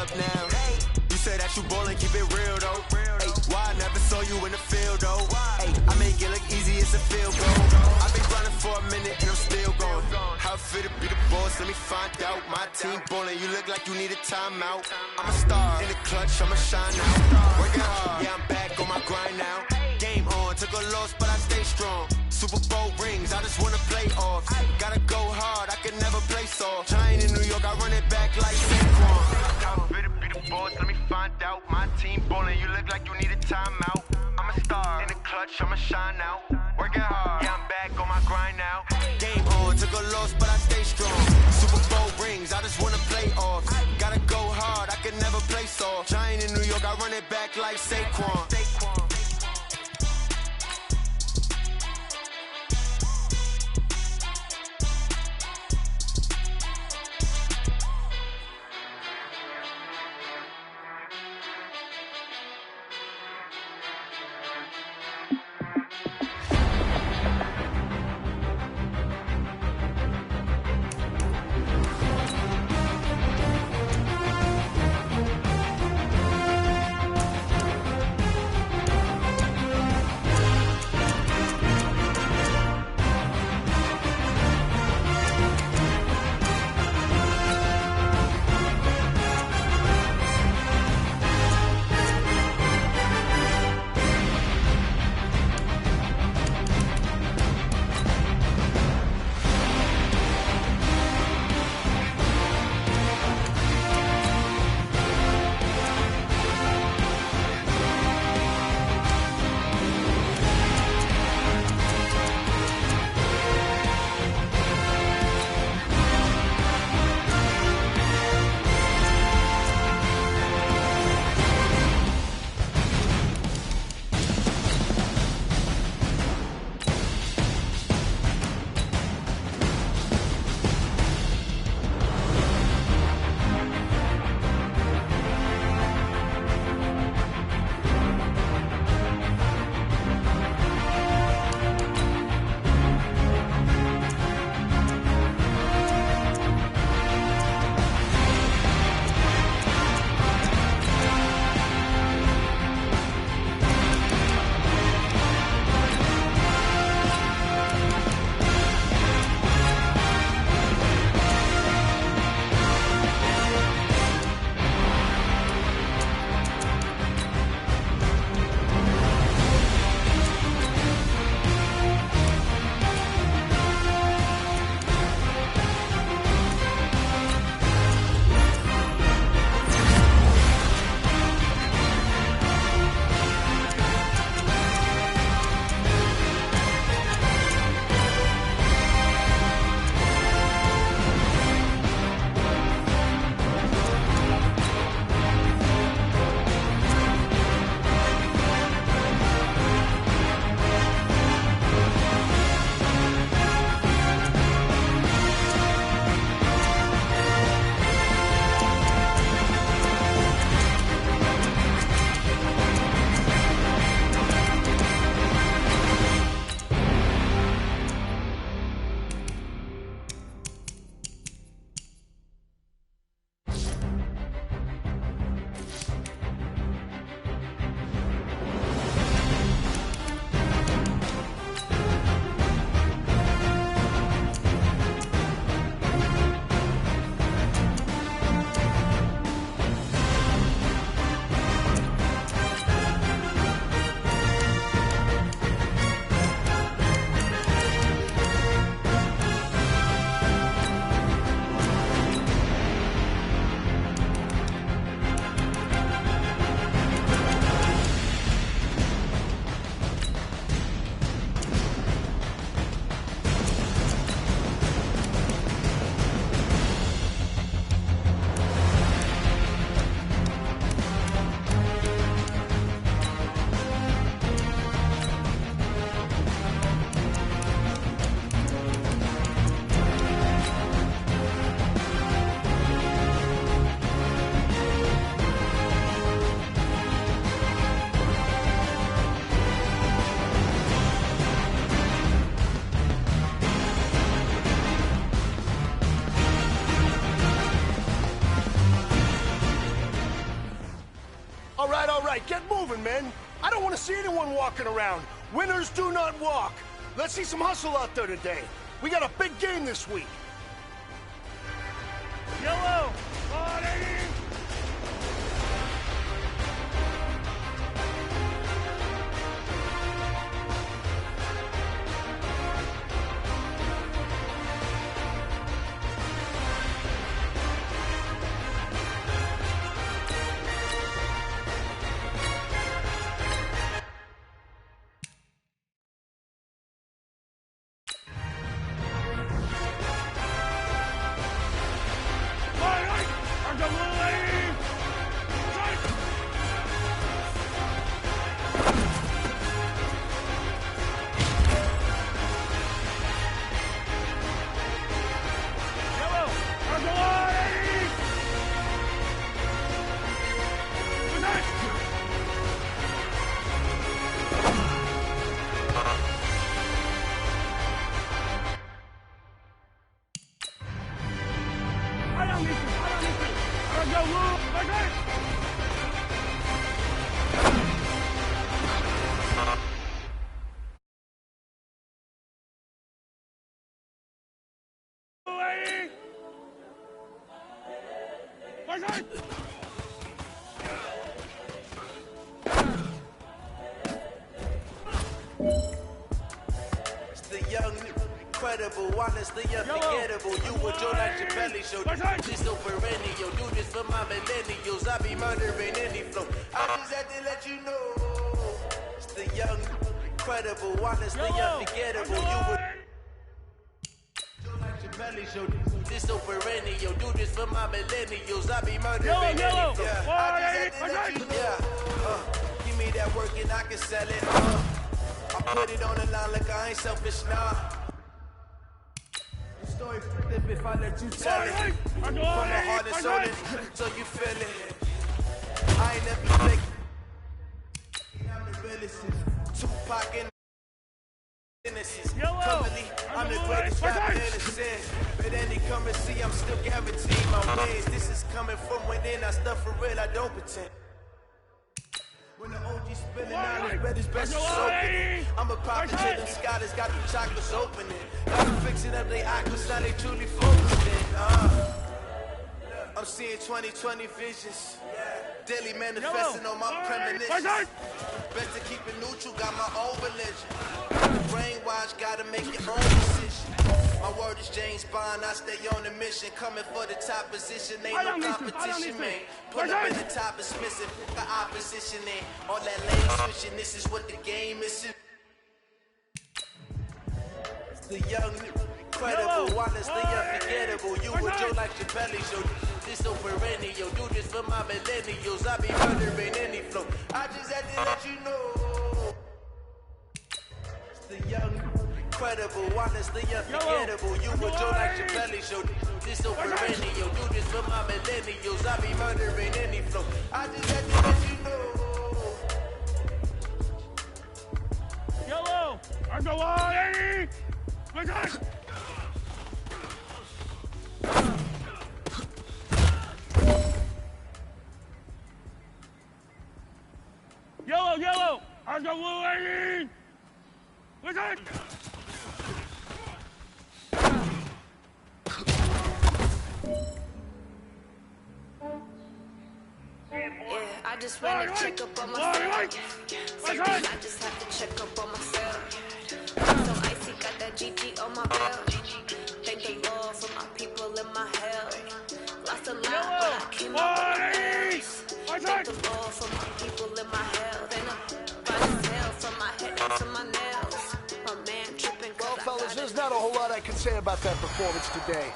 up now. You say that you ballin', keep it real though. Ay, why I never saw you in the field though? Ay, I make it look easy, it's a field goal. I've been grinding for a minute and I'm still going. How it feel to be the boss, let me find out. My team ballin', you look like you need a timeout. I'm a star in the clutch, I'ma shine out. Working hard, yeah, I'm back on my grind now. Game on, took a loss, but I stay strong. Super Bowl rings, I just wanna play off. Gotta go hard, I can never play soft. Giant in New York, I run it back like Saquon. How it feel to be the boss, let me find out. My team ballin', you look like you need a timeout. I'm a star in the clutch, I'ma shine out. Working hard, yeah, I'm back on my grind now. Game on, took a loss, but I stay strong. Super Bowl rings, I just wanna play off. Gotta go hard, I can never play soft. Giant in New York, I run it back like Saquon. All right, get moving, man. I don't want to see anyone walking around. Winners do not walk. Let's see some hustle out there today. We got a big game this week. Yellow! On 80! It's the young, incredible, honestly unforgettable. You would Joe like your belly show. Just so perennial. Do this for my millennials. I be murdering any flow. I just had to let you know. It's the young, incredible, honestly unforgettable. You would Joe like your belly show. This so perennial. Do this for my millennials. I be murdering any flow. Yeah, I just had to let you know. Give me that work and I can sell it. I put it on the line like I ain't selfish now. The story flip if I let you tell it. From my heart and soul it, so you feel it. I ain't never fake. I'm the realest. Tupac and innocence. Currently, I'm the greatest rapper innocent. But any come and see, I'm still guaranteed my ways. This is coming from within. I stuff for real, I don't pretend. When the OG spilling out, his bread is best to soak it. I'm a prophet to them scholars, got them chocolates opening. Got them fixing up they aquas, now they truly focusing. I'm seeing 2020 visions. Daily manifesting on my premonitions. Best to keep it neutral, got my own religion. Brainwash, gotta make your own decision. My word is James Bond, I stay on the mission. Coming for the top position, ain't no competition, man. Pull up in the top is missing, the opposition ain't. All that lane switching, this is what the game is. It's the young, incredible, honestly unforgettable. You would Joe like your belly show. This so perennial, do this for my millennials. I be murdering any flow. I just had to let you know. It's the young, incredible, honestly unforgettable. You would Joe like your belly show. This so perennial, do this for my millennials. I be murdering any flow. I just had to let you know. Yellow! I'm the one! 80! My God! Yellow! I'm the blue 80! My God! I just wanna check up on myself. Sometimes I just have to check up on myself. So icy, got that GG on my belt. Thank the Lord for my people in my hell. Lost a lot, but I came up with my bells. Thank the Lord for my people in my hell. Then I'm by as hell from my head to my nails. My man tripping. Well, fellas, there's not a whole lot I can say about that performance today.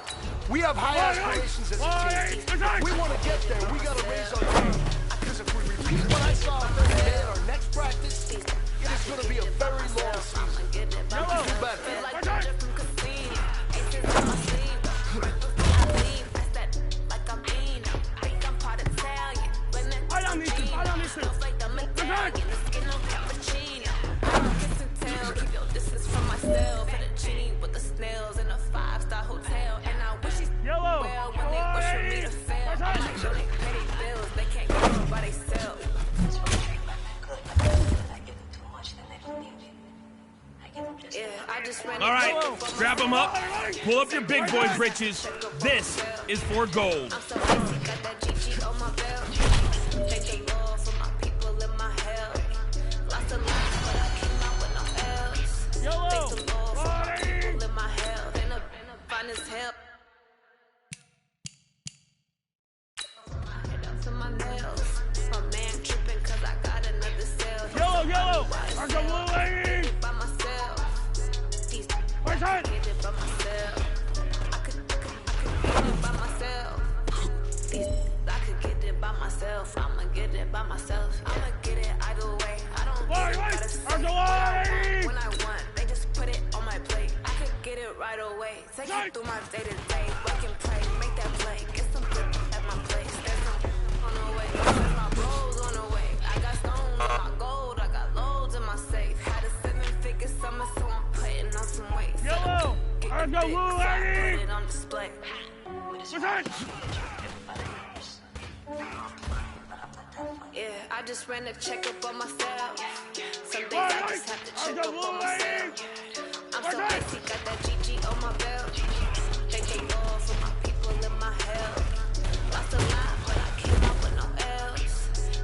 We have high aspirations as a team. If we want to get there, we got to raise our game. Because if we repeat what I saw Thursday at our next practice, it is going to be a very long season. We can do better. Yellow! Well, when they wish for me to fail, I'm like, Strap them up, pull up your big boy britches. This is for gold. I'm so icy, got that GG on my belt. Thank the Lord for my people in my hell. Lost a lot, but I came out with no L's. Thank the Lord for my people in my hell. Been a fine as hell. Head up to my nails. My man tripping cause I got another cell. Yellow, I got blue lady. By myself. Where's that? Get it by myself. I could get it by myself. I could get it by myself. I'ma get it by myself. I'ma get it either way. I don't gotta say when I want. They just put it on my plate. I could get it right away. Take it through my day to day. Work and pray, make that play. Get some good at my place. There's some on the way. My bros on the way. I got stones on my gold. I got loads in my safe. Had a 7-figure summer, so I'm putting on some weight. Yellow, I got blue lady. Put it on display. What's that? Yeah, I just ran a checkup on myself. Some days I just have to check up on myself. I'm so icy, got that GG on my belt. Thank the Lord for my people in my hell. Lost a lot, but I came out with no L's.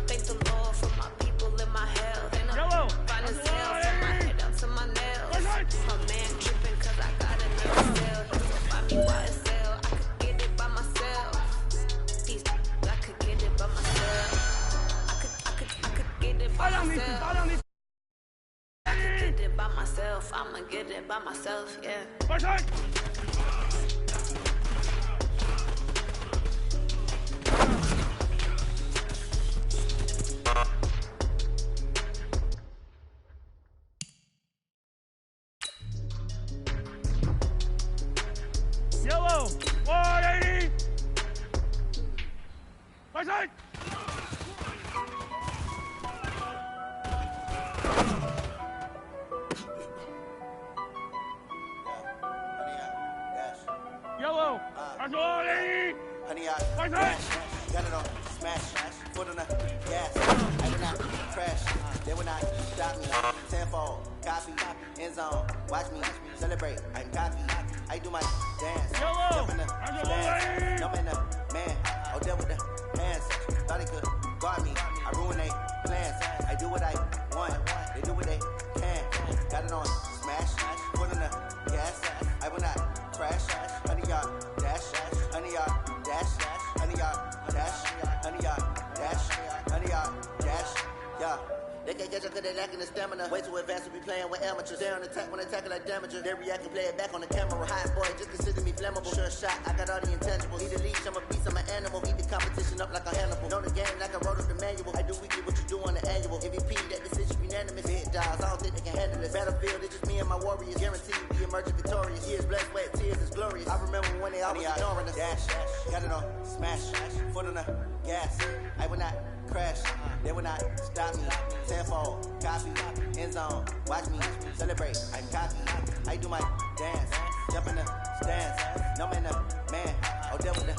Thank the Lord for my people in my hell. Then I'm fine as hell, from my head up to my nails. My man tripping cause I got another cell. He said, buy me YSL. I could get it by myself. I could get it by myself. Get it by myself. I can get it by myself. I'ma get it by myself, yeah. What's that? Yellow, 180. What's that? Yellow, I got 180. Honey, I What's that? got it on smash, foot on the gas. I will not crash, they will not stop me. Tenfold, copy, end zone, watch me celebrate. I'm cocky, I do my dance. Yellow, Jump in the I got stands, 180. jump in the man. Oh, deal with the hands. Thought he could guard me. I ruin they plans. I do what I want. They do what they can. Got it on smash, foot on the gas. I will not crash. Honey, y'all dash. Honey, y'all dash. Honey, y'all dash. Honey, y'all dash. Honey, y'all dash. Yeah. They can't catch up cause they lacking the stamina. Way too advanced to be playing with amateurs. They're on attack when they tackle like damager. They react and play it back on the camera. Hot boy, just consider me flammable. Sure shot, I got all the intangibles. Need a leash, I'm a beast, I'm an animal. Eat the competition up like a Hannibal. Know the game like I wrote up the manual. I do weekly what you do on the annual. MVP, that decision unanimous. Hit dials, I don't think they can handle this. Battlefield, it's just me and my warriors. Guarantee you be emerging victorious. Years, blood, sweat, tears, is glorious. I remember when they always ignoring us. Dash, got it on smash, foot on the gas. I will not crash, they will not stop me. Tenfold, copy, end zone, watch me celebrate. I'm cocky, I do my dance. Jump in the stands, no man, the man. Oh, deal with the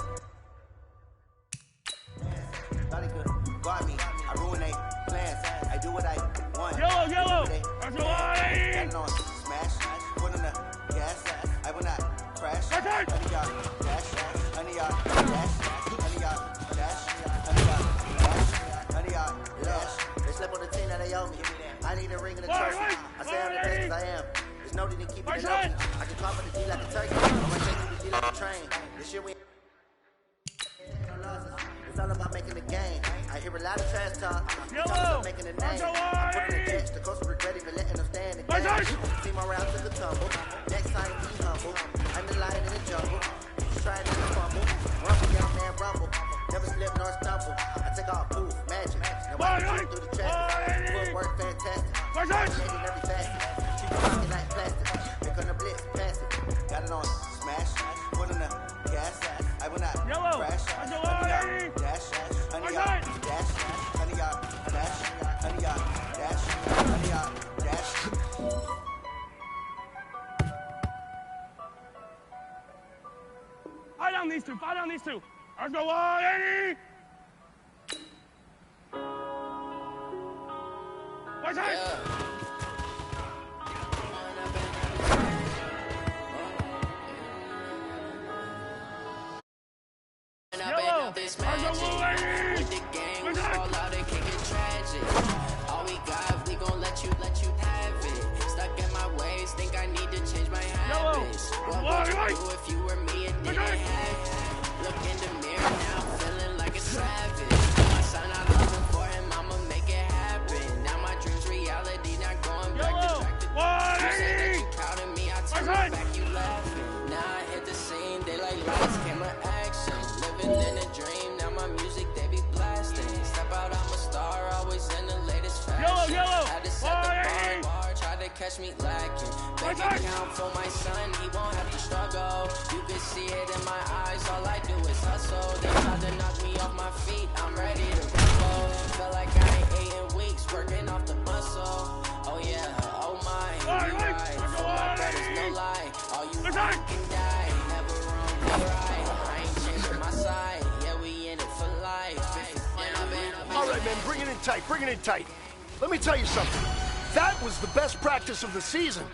thought he could guard me. I ruin they plans. I do what I want. Yellow, that's a lie. Got it on smash, foot on the gas. I will not crash. Honey, y'all dash. Honey, y'all dash. Honey, y'all dash. Honey, y'all dash. Honey, y'all dash. They slept on the team that they owe me. I need a ring and a trophy. I say I'm the best as I am. There's no need to keep it low. I can cover the D like a turkey. I'm gonna take you the D like a train. This year we it's all about making the game. I hear a lot of trash talk. Yellow, I'm making a name. I put in the catch. The coach will regret even letting them stand the game. Team around took a tumble. Next time be humble. I'm the lion in the jungle. Try to fumble. Rumble, young man, rumble. Never slip nor stumble. I take all proof, magic. Now I can through the traffic. Footwork fantastic. Dominating every facet. Keep rocking like plastic. They're gonna blitz, pass it. Got it on smash. Foot on the gas. I will not crash. Honey, y'all dash. Honey, y'all dash. Honey, y'all dash. Honey, y'all dash. Honey, y'all dash. Fire down these two. Let's go 180. What's that? do if you were me and didn't have. Look in the mirror now, feeling like a savage. My son, I love him for him, I'ma make it happen. Now my dreams reality, not going back to track to you say that you proud of me, I turn my back, you laughing. Now I hit the scene, they like lights, camera, action. Living in a dream, now my music, they be blasting. Step out, I'm a star, always in the latest fashion. Had to set the bar, tried to catch me lacking. Bank account for my son, he won't have to struggle. You can see it in my eyes, all I do is hustle. They tried to knock me off my feet, I'm ready to rumble. Feel like I ain't ate in weeks, working off the muscle. Oh yeah, oh my, you right. For my brothers, no lie. All you want can die, never wrong, never right. I ain't changing my side, yeah, we in it for life. All right, man, bring it in tight, bring it in tight. Let me tell you something. That was the best practice of the season.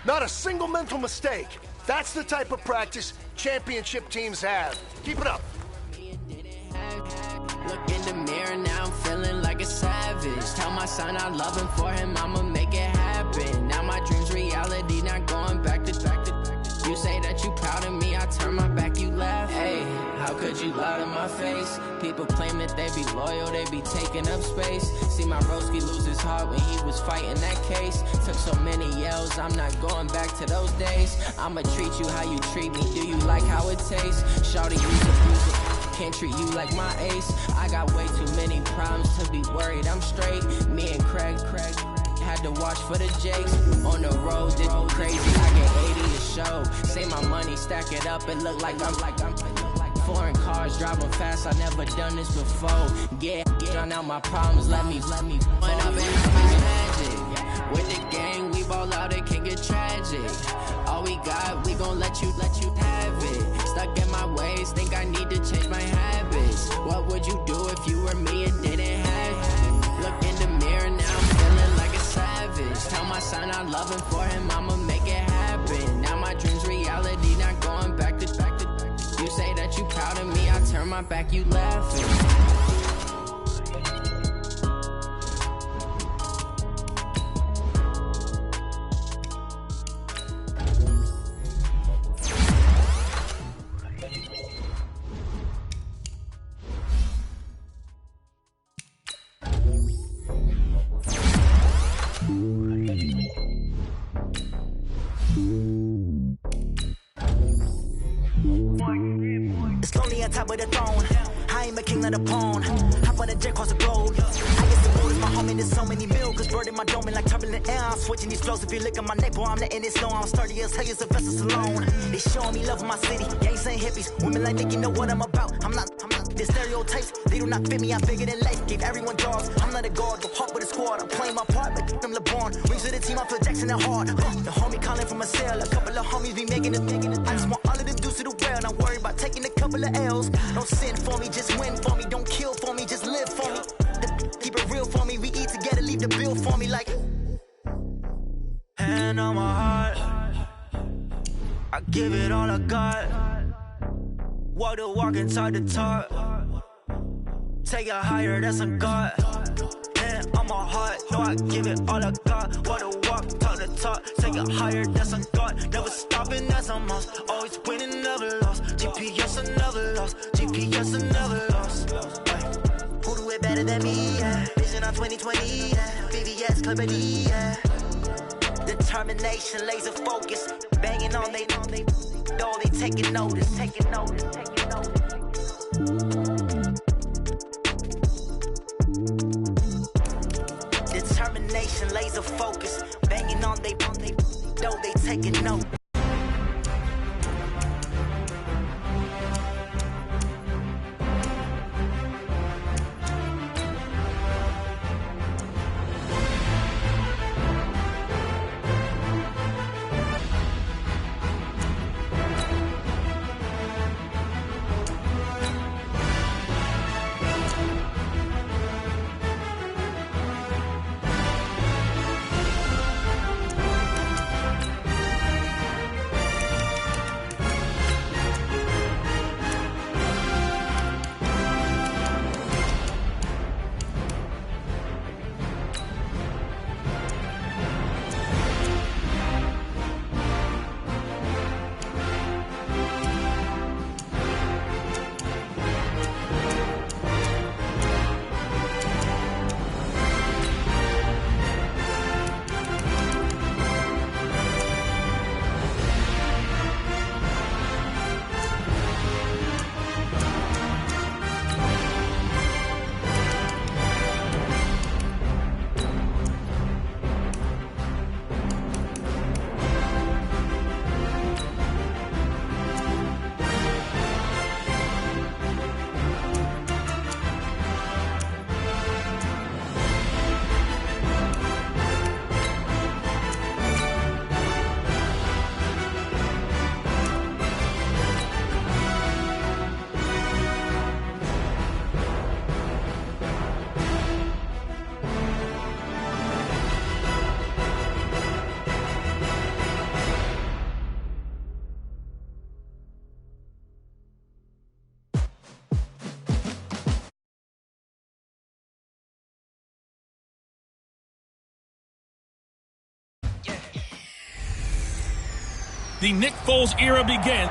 Not a single mental mistake. That's the type of practice championship teams have. Keep it up. Look in the mirror now, I'm feeling like a savage. Tell my son I love him for him, I'ma make it happen. Now my dreams reality, not going back to. You say that you proud of me, I turn my back, you laugh. Hey, how could you lie to my face? People claim that they be loyal, they be taking up space. See my broski lose his heart when he was fighting that case. Took so many yells, I'm not going back to those days. I'ma treat you how you treat me, do you like how it tastes? Shawty, you's abusive, can't treat you like my ace. I got way too many problems to be worried, I'm straight. Me and Craig had to watch for the Jakes. On the road, did crazy, I get 80 a show. Say my money, stack it up, and look like I'm foreign cars, driving fast, I never done this before. Get on out my problems, let me run up and magic. With the gang, we ball out, it can get tragic. All we got, we gon' let you have it. Stuck in my ways, think I need to change my habits. What would you do if you were me and didn't have it? Look in the mirror now, I'm feeling like a savage. Tell my son I love him for him, I'ma make it happen. Now my dreams reality, not going back to. You say that you proud of me, I turn my back, you laughing. It's lonely on top of the throne. I ain't a king of the pawn. Hop on the jet across the globe. I get some orders, my homie, there's so many mil. Cause bird in my dome like turbulent air. I'm switching these flows. If you look at my neck, boy, I'm letting it slow. I'm sturdy as hell, as a vessel alone. They showing me love in my city. Gangs ain't hippies. Women like Nick, you know what I'm about. I'm not. The stereotypes, they do not fit me. I figured in life, gave everyone jobs. I'm not a guard, go hop with a squad. I'm playing my part, like them LeBron. Rings to the team, I feel Jackson and hard. The homie calling from a cell. A couple of homies be making it. I just want all of them dudes to do well. Not worry about taking a couple of L's. Don't sin for me, just win for me. Don't kill for me, just live for me. Keep it real for me. We eat together, leave the bill for me like. Hand on my heart, I give it all I got. Walk the walk and talk the talk. Take it higher, that's a God. Hand on my heart, no, I give it all I got. Walk the walk, talk the talk. Take it higher, that's a God. Never stopping, that's a must. Always winning, never lost. GPS, I never lost. GPS, I never lost. Who do it better than me? Yeah. Vision on 2020. Yeah. VVS, Clippity. Yeah. Determination, laser focus. Banging on they. No, they taking notice. Determination, laser focus. Banging on they. No, they taking notice. the Nick Foles era begins.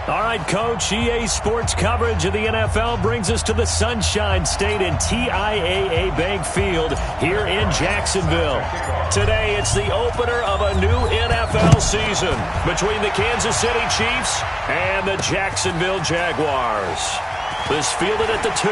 All right, Coach, EA Sports coverage of the NFL brings us to the Sunshine State and TIAA Bank Field here in Jacksonville. Today, it's the opener of a new NFL season between the Kansas City Chiefs and the Jacksonville Jaguars. This fielded at the 2.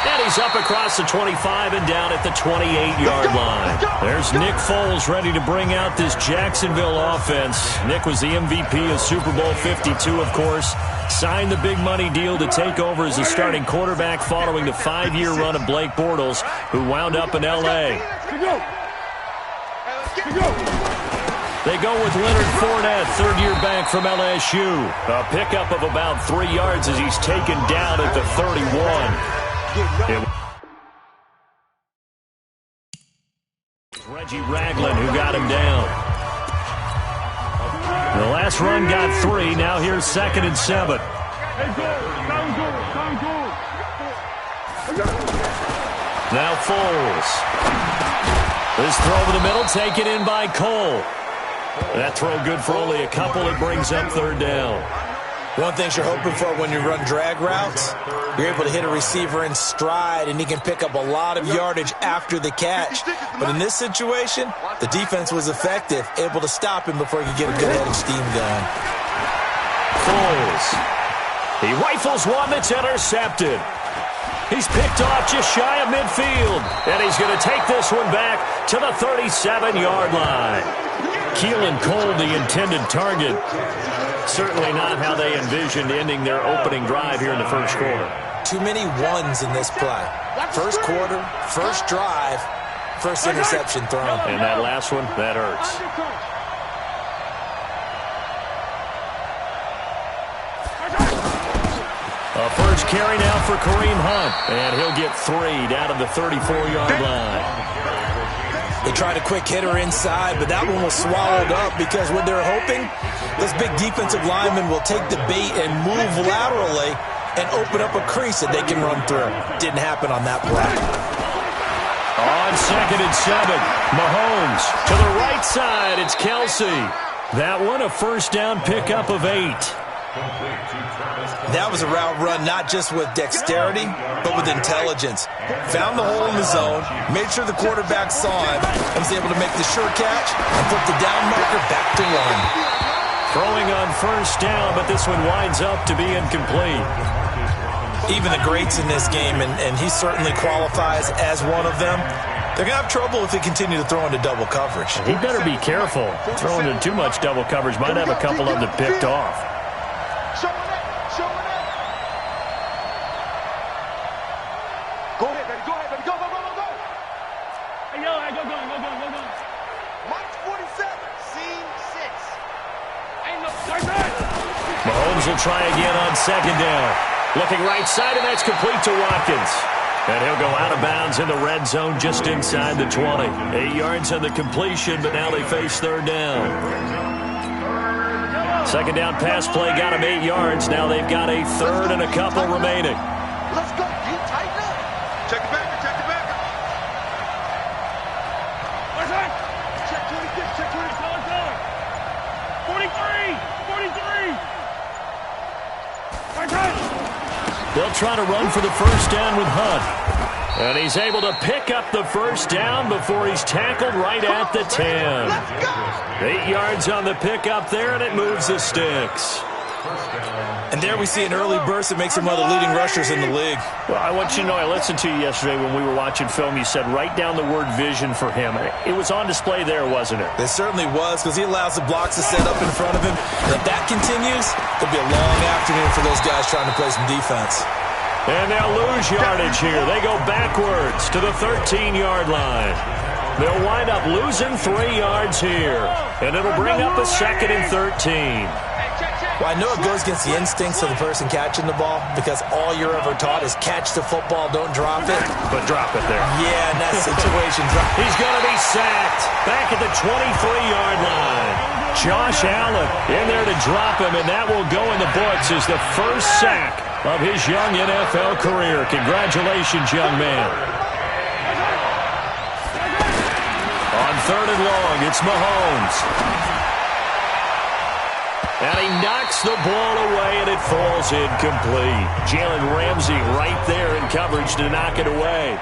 And he's up across the 25 and down at the 28-yard line. There's Nick Foles ready to bring out this Jacksonville offense. Nick was the MVP of Super Bowl 52, of course. Signed the big money deal to take over as the starting quarterback following the 5-year run of Blake Bortles, who wound up in L.A. They go with Leonard Fournette, third-year back from LSU. A pickup of about 3 yards as he's taken down at the 31. Reggie Ragland who got him down. The last run got 3. Now here's 2nd and 7. Now Foles. This throw over the middle taken in by Cole. That throw good for only a couple. It brings up 3rd down. One thing you're hoping for when you run drag routes, you're able to hit a receiver in stride, and he can pick up a lot of yardage after the catch. But in this situation, the defense was effective, able to stop him before he could get a good head of steam going. Foles. He rifles one that's intercepted. He's picked off just shy of midfield, and he's going to take this one back to the 37-yard line. Keelan Cole, the intended target. Certainly not how they envisioned ending their opening drive here in the first quarter. Too many ones in this play. First quarter, first drive, first interception thrown. And that last one, that hurts. A first carry now for Kareem Hunt, and he'll get 3 down to the 34-yard line. They tried a quick hitter inside, but that one was swallowed up because what they're hoping, those big defensive linemen will take the bait and move laterally and open up a crease that they can run through. Didn't happen on that play. On 2nd and 7, Mahomes to the right side. It's Kelsey. That one a first down pickup of 8. That was a route run not just with dexterity, but with intelligence. Found the hole in the zone, made sure the quarterback saw him, and was able to make the sure catch and put the down marker back to run. Throwing on first down, but this one winds up to be incomplete. Even the greats in this game, and he certainly qualifies as one of them, they're going to have trouble if they continue to throw into double coverage. He better be careful. Throwing into too much double coverage might have a couple of them picked off. Mahomes will try again on 2nd down. Looking right side, and that's complete to Watkins. And he'll go out of bounds in the red zone just inside the 20. 8 yards on the completion, but now they face 3rd down. 2nd down pass play got him 8 yards. Now they've got a 3rd and a couple remaining. Let's go. You tighten up. Check it back. Check it back. Check 26. Check 26. 43. They'll try to run for the first down with Hunt. And he's able to pick up the first down before he's tackled right at the 10. 8 yards on the pickup there, and it moves the sticks. And there we see an early burst that makes him one of the leading rushers in the league. Well, I want you to know, I listened to you yesterday when we were watching film. You said write down the word vision for him. It was on display there, wasn't it? It certainly was, because he allows the blocks to set up in front of him. And if that continues, it'll be a long afternoon for those guys trying to play some defense. And they'll lose yardage here. They go backwards to the 13-yard line. They'll wind up losing 3 yards here. And it'll bring up a 2nd and 13. Well, I know it goes against the instincts of the person catching the ball, because all you're ever taught is catch the football, don't drop it. But drop it there. Yeah, in that situation, he's going to be sacked back at the 23-yard line. Josh Allen in there to drop him, and that will go in the books as the first sack of his young NFL career. Congratulations, young man. On 3rd and long, it's Mahomes. And he knocks the ball away, and it falls incomplete. Jalen Ramsey right there in coverage to knock it away.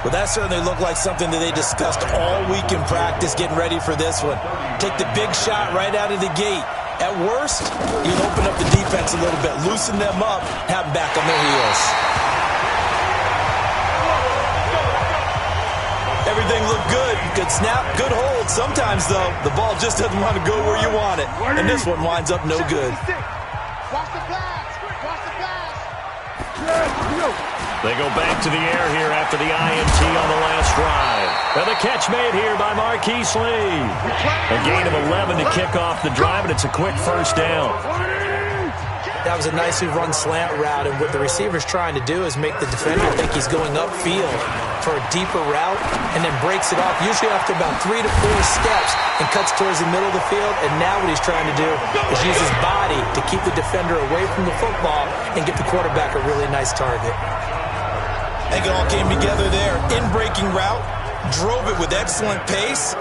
Well, that certainly looked like something that they discussed all week in practice, getting ready for this one. Take the big shot right out of the gate. At worst, you'll open up the defense a little bit, loosen them up, have them back on their heels. Everything looked good. Good snap, good hold. Sometimes, though, the ball just doesn't want to go where you want it. And this one winds up no good. Watch the pass. Watch the pass. They go back to the air here after the INT on the last drive. And the catch made here by Marquise Lee. A gain of 11 to kick off the drive, and it's a quick first down. That was a nicely run slant route, and what the receiver's trying to do is make the defender think he's going upfield for a deeper route and then breaks it off, usually after about 3 to 4 steps, and cuts towards the middle of the field. And now what he's trying to do is use his body to keep the defender away from the football and get the quarterback a really nice target. I think it all came together there. In-breaking route, drove it with excellent pace.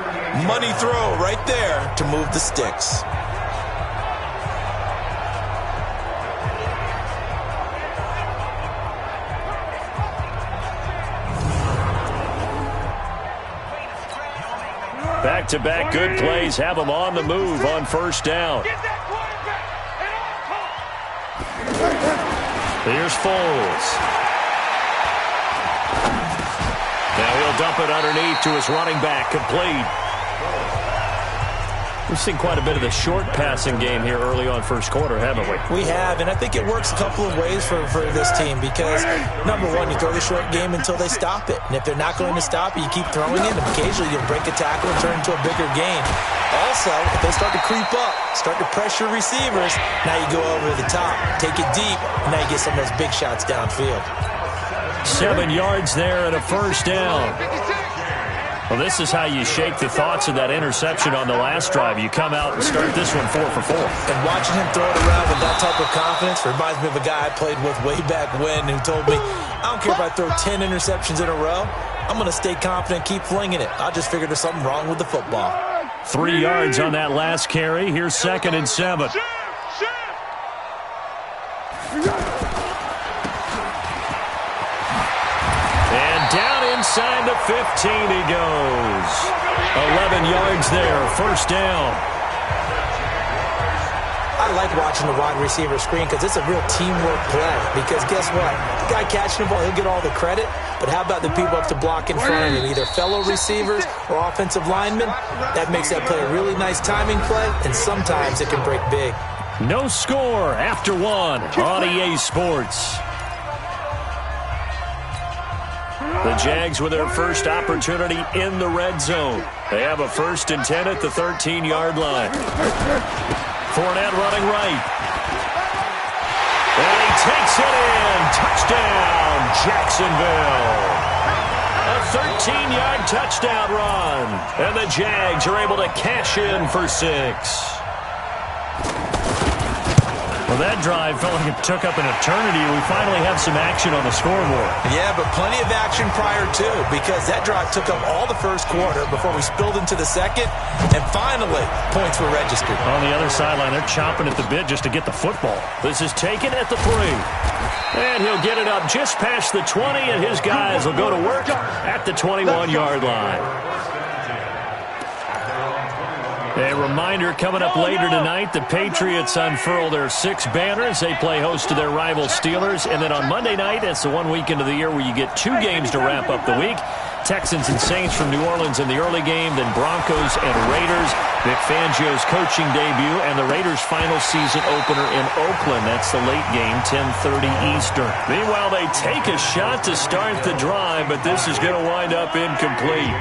Money throw right there to move the sticks. Back-to-back good plays have them on the move on first down. Here's Foles. Now he'll dump it underneath to his running back, complete. We've seen quite a bit of the short passing game here early on first quarter, haven't we? We have, and I think it works a couple of ways for this team because, number one, you throw the short game until they stop it. And if they're not going to stop it, you keep throwing it, and occasionally you'll break a tackle and turn into a bigger gain. Also, if they start to creep up, start to pressure receivers, now you go over the top, take it deep, and now you get some of those big shots downfield. 7 yards there and a first down. Well, this is how you shake the thoughts of that interception on the last drive. You come out and start this one 4 for 4. And watching him throw it around with that type of confidence reminds me of a guy I played with way back when who told me, I don't care if I throw 10 interceptions in a row, I'm going to stay confident, keep flinging it. I just figured there's something wrong with the football. 3 yards on that last carry. Here's 2nd and 7. Down inside the 15 he goes. 11 yards there, first down. I like watching the wide receiver screen because it's a real teamwork play. Because guess what? The guy catching the ball, he'll get all the credit. But how about the people up to block in front of him, either fellow receivers or offensive linemen? That makes that play a really nice timing play, and sometimes it can break big. No score after 1 on EA Sports. The Jags with their first opportunity in the red zone. They have a 1st and 10 at the 13-yard line. Fournette running right. And he takes it in. Touchdown, Jacksonville. A 13-yard touchdown run. And the Jags are able to cash in for 6. Well, that drive felt like it took up an eternity. We finally have some action on the scoreboard. Yeah, but plenty of action prior to, because that drive took up all the first quarter before we spilled into the second, and finally, points were registered. On the other sideline, they're chomping at the bit just to get the football. This is taken at the 3. And he'll get it up just past the 20, and his guys will go to work at the 21-yard line. A reminder, coming up later tonight, the Patriots unfurl their 6 banners. They play host to their rival Steelers. And then on Monday night, it's the one weekend of the year where you get 2 games to wrap up the week. Texans and Saints from New Orleans in the early game, then Broncos and Raiders. Vic Fangio's coaching debut and the Raiders' final season opener in Oakland. That's the late game, 10:30 Eastern. Meanwhile, they take a shot to start the drive, but this is going to wind up incomplete.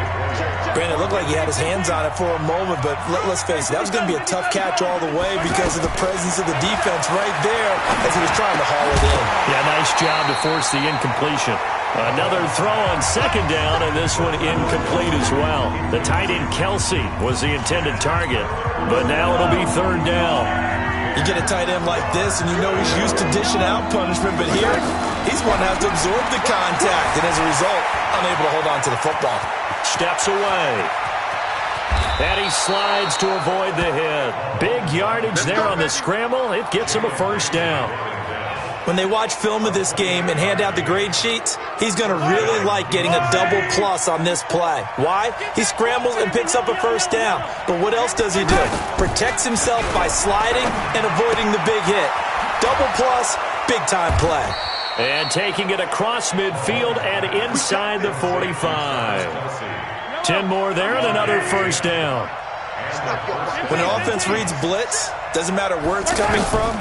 Brandon, it looked like he had his hands on it for a moment, but let's face it, that was going to be a tough catch all the way because of the presence of the defense right there as he was trying to haul it in. Yeah, nice job to force the incompletion. Another throw on 2nd down, and this one incomplete as well. The tight end Kelsey was the intended target, but now it'll be 3rd down. You get a tight end like this, and you know he's used to dishing out punishment, but here, he's going to have to absorb the contact, and as a result, unable to hold on to the football. Steps away. And he slides to avoid the hit. Big yardage there on the scramble. It gets him a first down. When they watch film of this game and hand out the grade sheets, he's going to really like getting a double plus on this play. Why? He scrambles and picks up a first down. But what else does he do? Protects himself by sliding and avoiding the big hit. Double plus, big-time play. And taking it across midfield and inside the 45. 10 more there and another first down. When an offense reads blitz, doesn't matter where it's coming from,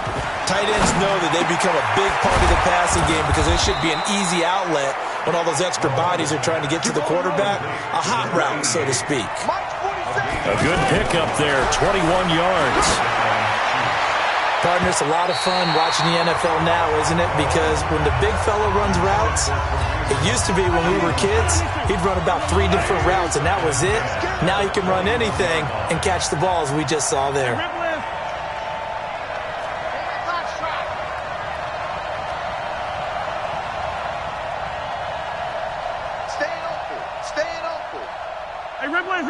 tight ends know that they become a big part of the passing game because it should be an easy outlet when all those extra bodies are trying to get to the quarterback. A hot route, so to speak. A good pickup there, 21 yards. Partner, it's a lot of fun watching the NFL now, isn't it? Because when the big fella runs routes, it used to be when we were kids, he'd run about 3 different routes, and that was it. Now he can run anything and catch the balls we just saw there. Staying open. Hey, Ripley.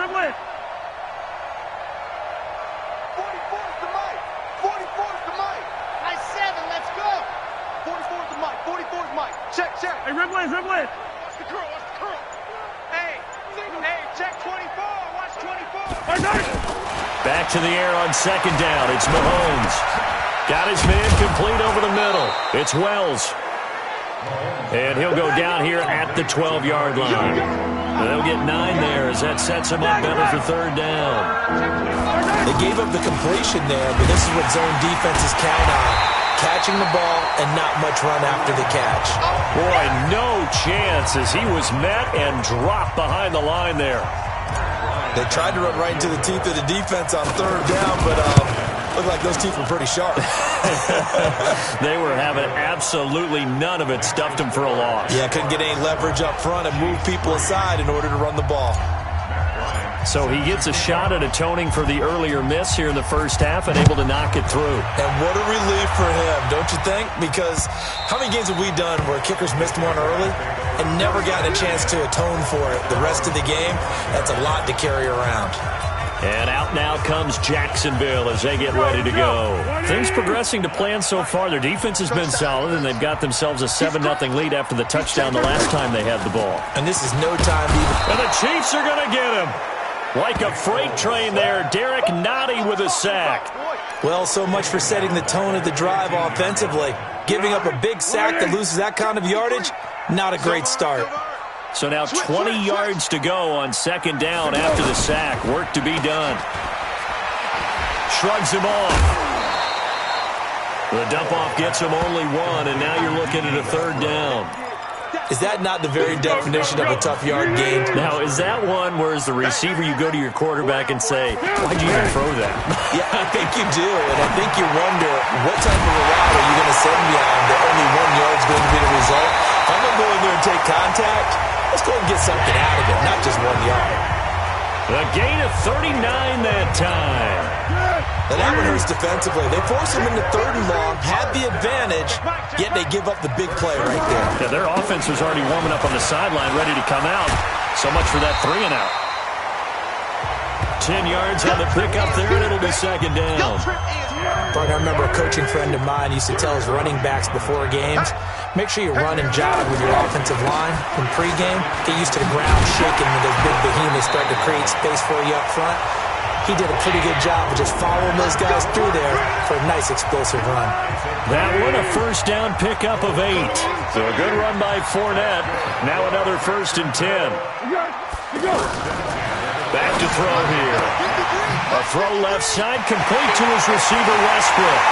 44's the mic. 44's the mic. Nice 7, let's go. 44's the mic. 44's mic. Check. Hey, Ripley. Watch the curl. Hey, check 24. Watch 24. Back to the air on second down. It's Mahomes. Got his man complete over the middle. It's Wells. And he'll go down here at the 12-yard line. They'll get 9 there as that sets him up better for third down. They gave up the completion there, but this is what zone defenses count on. Catching the ball and not much run after the catch. Boy, no chance as he was met and dropped behind the line there. They tried to run right into the teeth of the defense on third down, but looked like those teeth were pretty sharp. They were having absolutely none of it. Stuffed him for a loss. Yeah, couldn't get any leverage up front and move people aside in order to run the ball. So he gets a shot at atoning for the earlier miss here in the first half and able to knock it through. And what a relief for him, don't you think? Because how many games have we done where kickers missed one early and never gotten a chance to atone for it the rest of the game? That's a lot to carry around. And out now comes Jacksonville as they get ready to go. Things progressing to plan so far. Their defense has been solid, and they've got themselves a 7-0 lead after the touchdown the last time they had the ball. And this is no time to even... And the Chiefs are going to get him. Like a freight train there, Derek Nottie with a sack. Well, so much for setting the tone of the drive offensively. Giving up a big sack that loses that kind of yardage, not a great start. So now 20 yards to go on second down after the sack. Work to be done. Shrugs him off. The dump-off gets him only 1, and now you're looking at a third down. Is that not the very definition of a tough yard gain? Now, is that one where as the receiver you go to your quarterback and say, why'd you even throw that? Yeah, I think you do, and I think you wonder what type of a route are you going to send me on that only 1 yard's going to be the result? If I'm going to go in there and take contact, let's go and get something out of it, not just 1 yard. A gain of 39 that time. And that one hurts defensively. They force him into third and long, had the advantage, yet they give up the big play right there. Yeah, their offense was already warming up on the sideline, ready to come out. So much for that 3-and-out. 10 yards on the pickup there, and it'll be second down. I remember a coaching friend of mine used to tell his running backs before games, make sure you run and jog with your offensive line in pregame. Get used to the ground shaking when those big behemoths start to create space for you up front. He did a pretty good job of just following those guys through there for a nice explosive run. That one a first down pickup of 8. So a good run by Fournette. Now another 1st and 10. Back to throw here. A throw left side complete to his receiver Westbrook.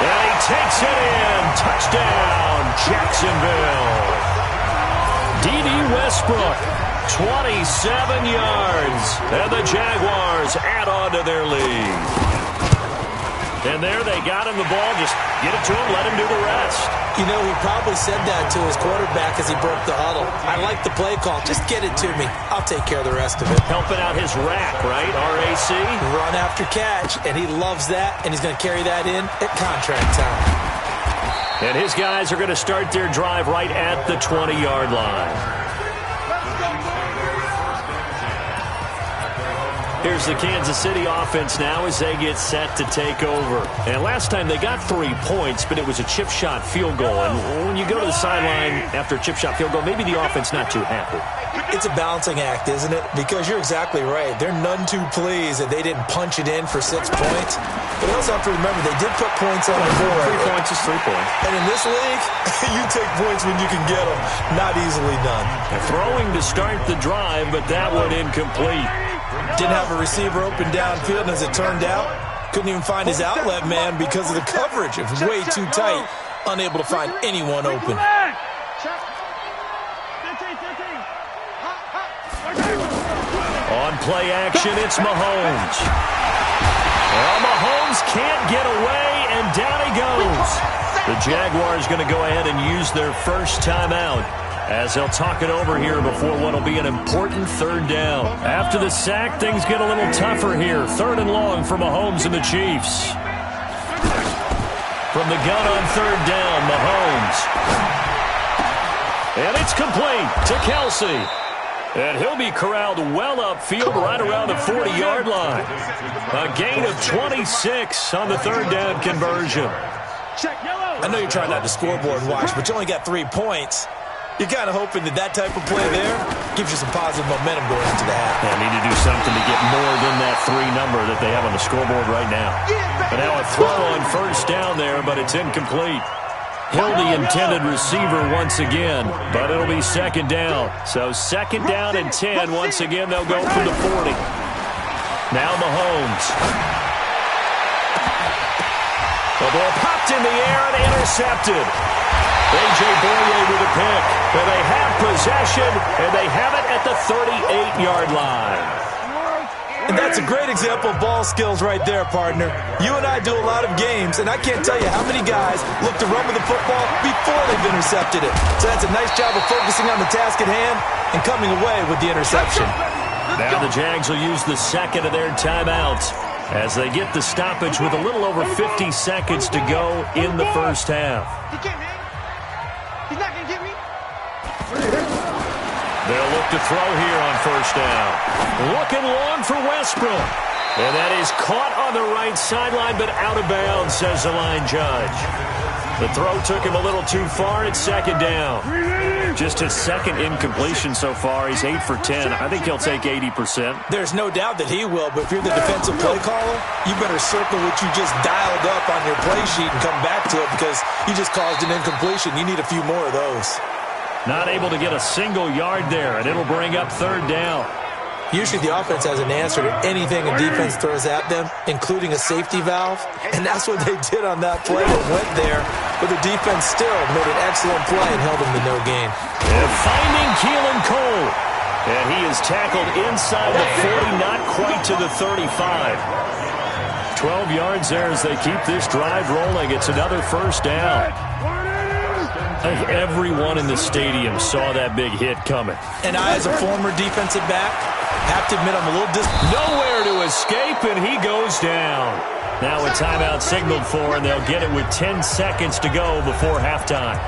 And he takes it in. Touchdown, Jacksonville. D.D. Westbrook, 27 yards. And the Jaguars add on to their lead. And there they got him the ball. Just get it to him, let him do the rest. You know, he probably said that to his quarterback as he broke the huddle. I like the play call. Just get it to me. I'll take care of the rest of it. Helping out his rack, right? RAC? Run after catch, and he loves that, and he's going to carry that in at contract time. And his guys are going to start their drive right at the 20-yard line. Here's the Kansas City offense now as they get set to take over. And last time they got 3 points, but it was a chip shot field goal. And when you go to the sideline after a chip shot field goal, maybe the offense not too happy. It's a balancing act, isn't it? Because you're exactly right. They're none too pleased that they didn't punch it in for 6 points. But you also have to remember they did put points on the board. 3 points is 3 points. And in this league, you take points when you can get them. Not easily done. They're throwing to start the drive, but that one incomplete. Didn't have a receiver open downfield, and as it turned out, couldn't even find his outlet man because of the coverage. It was way too tight, unable to find anyone open. On play action, it's Mahomes. Well, Mahomes can't get away, and down he goes. The Jaguars going to go ahead and use their first timeout as they'll talk it over here before what will be an important third down. After the sack, things get a little tougher here. 3rd and long for Mahomes and the Chiefs. From the gun on 3rd down, Mahomes. And it's complete to Kelsey. And he'll be corralled well upfield right around the 40-yard line. A gain of 26 on the 3rd down conversion. I know you're trying not to scoreboard watch, but you only got 3 points. You're kind of hoping that type of play there gives you some positive momentum going into the half. They need to do something to get more than that 3 number that they have on the scoreboard right now. But now a throw on 1st down there, but it's incomplete. Hill the intended receiver once again, but it'll be 2nd down. So 2nd down and 10. Once again, they'll go from the 40. Now Mahomes. The ball popped in the air and intercepted. A.J. Boyer with a pick. And they have possession, and they have it at the 38-yard line. And that's a great example of ball skills right there, partner. You and I do a lot of games, and I can't tell you how many guys look to run with the football before they've intercepted it. So that's a nice job of focusing on the task at hand and coming away with the interception. Now the Jags will use the 2nd of their timeouts as they get the stoppage with a little over 50 seconds to go in the first half. He's not going to get me. They'll look to throw here on 1st down. Looking long for Westbrook. And that is caught on the right sideline, but out of bounds, says the line judge. The throw took him a little too far. It's 2nd down. Just his 2nd incompletion so far. He's 8 for 10. I think he'll take 80%. There's no doubt that he will, but if you're the defensive play caller, you better circle what you just dialed up on your play sheet and come back to it because you just caused an incompletion. You need a few more of those. Not able to get a single yard there, and it'll bring up 3rd down. Usually the offense has an answer to anything a defense throws at them, including a safety valve, and that's what they did on that play. It went there, but the defense still made an excellent play and held them to no gain. And finding Keelan Cole. And he is tackled inside the 40, not quite to the 35. 12 yards there as they keep this drive rolling. It's another 1st down. I think everyone in the stadium saw that big hit coming. And I, as a former defensive back, have to admit I'm a little nowhere to escape, and he goes down. Now a timeout signaled for, and they'll get it with 10 seconds to go before halftime.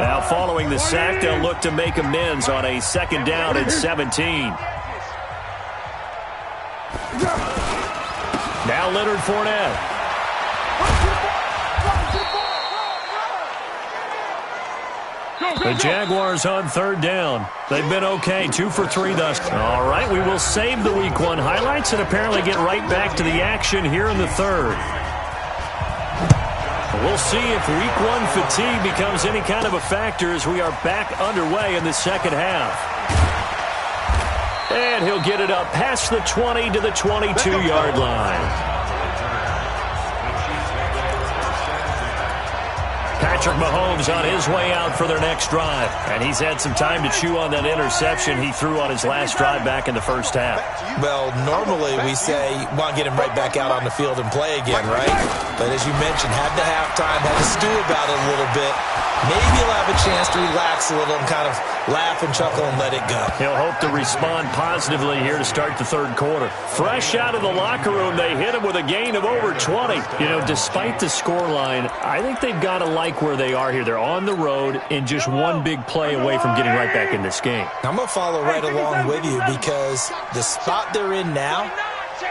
Now following the sack, they'll look to make amends on a 2nd down and 17. Now Leonard Fournette. The Jaguars on 3rd down. They've been okay, 2 for 3 thus. All right, we will save the Week 1 highlights and apparently get right back to the action here in the 3rd. We'll see if Week 1 fatigue becomes any kind of a factor as we are back underway in the 2nd half. And he'll get it up past the 20 to the 22-yard line. Patrick Mahomes on his way out for their next drive. And he's had some time to chew on that interception he threw on his last drive back in the first half. Well, normally we say, want to get him right back out on the field and play again, right? But as you mentioned, had the halftime, had to stew about it a little bit. Maybe he'll have a chance to relax a little and kind of laugh and chuckle and let it go. He'll hope to respond positively here to start the 3rd quarter. Fresh out of the locker room, they hit him with a gain of over 20. You know, despite the scoreline, I think they've got to like where where they are here. They're on the road and just one big play away from getting right back in this game. I'm going to follow right along with you because the spot they're in now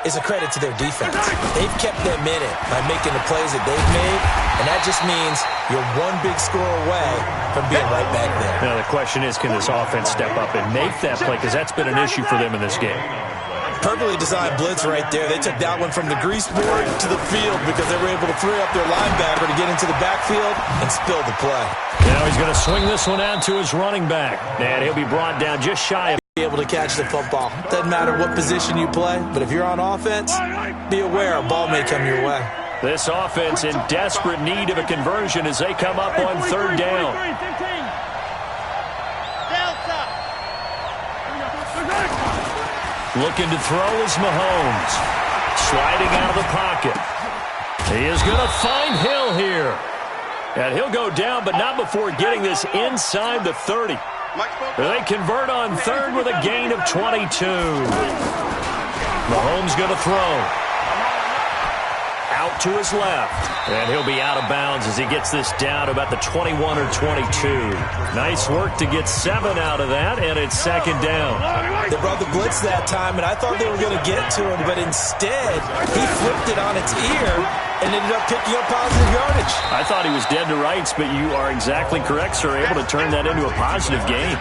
is a credit to their defense. They've kept them in it by making the plays that they've made, and that just means you're one big score away from being right back there. Now the question is, can this offense step up and make that play? Because that's been an issue for them in this game. Perfectly designed blitz right there. They took that one from the grease board to the field because they were able to free up their linebacker to get into the backfield and spill the play. Now he's going to swing this one out to his running back. And he'll be brought down just shy of be able to catch the football. Doesn't matter what position you play, but if you're on offense, be aware a ball may come your way. This offense in desperate need of a conversion as they come up on third down. Looking to throw is Mahomes. Sliding out of the pocket. He is going to find Hill here. And he'll go down, but not before getting this inside the 30. They convert on third with a gain of 22. Mahomes going to throw. Out to his left. And he'll be out of bounds as he gets this down to about the 21 or 22. Nice work to get 7 out of that, and it's second down. They brought the blitz that time, and I thought they were going to get to him, but instead, he flipped it on its ear and ended up picking up positive yardage. I thought he was dead to rights, but you are exactly correct, sir. Able to turn that into a positive gain.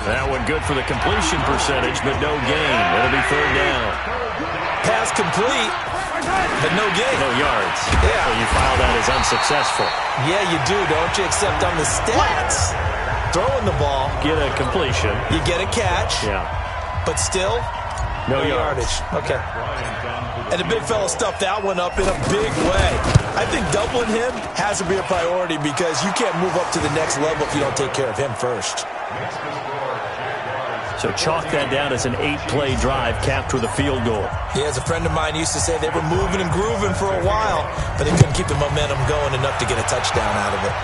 That one good for the completion percentage, but no gain. It'll be third down. Pass complete, but no gain. No yards. Yeah. So you file that as unsuccessful. Yeah, you do, don't you? Except on the stats, throwing the ball. Get a completion. You get a catch. Yeah. But still, no yardage. Okay. And the big fella stuffed that one up in a big way. I think doubling him has to be a priority because you can't move up to the next level if you don't take care of him first. So chalk that down as an 8-play drive capped with a field goal. Yeah, as a friend of mine used to say, they were moving and grooving for a while, but they couldn't keep the momentum going enough to get a touchdown out of it.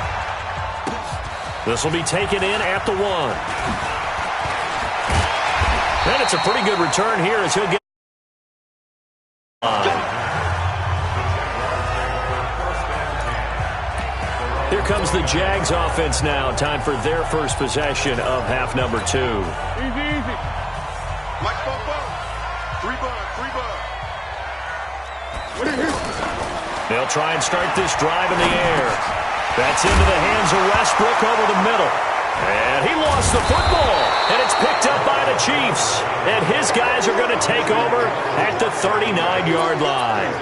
This will be taken in at the 1. And it's a pretty good return here as he'll get. Here comes the Jags offense now. Time for their first possession of half number 2. Easy. Mike Bobo. 3 bud. They'll try and start this drive in the air. That's into the hands of Westbrook over the middle. And he lost the football. And it's picked up by the Chiefs. And his guys are going to take over at the 39-yard line.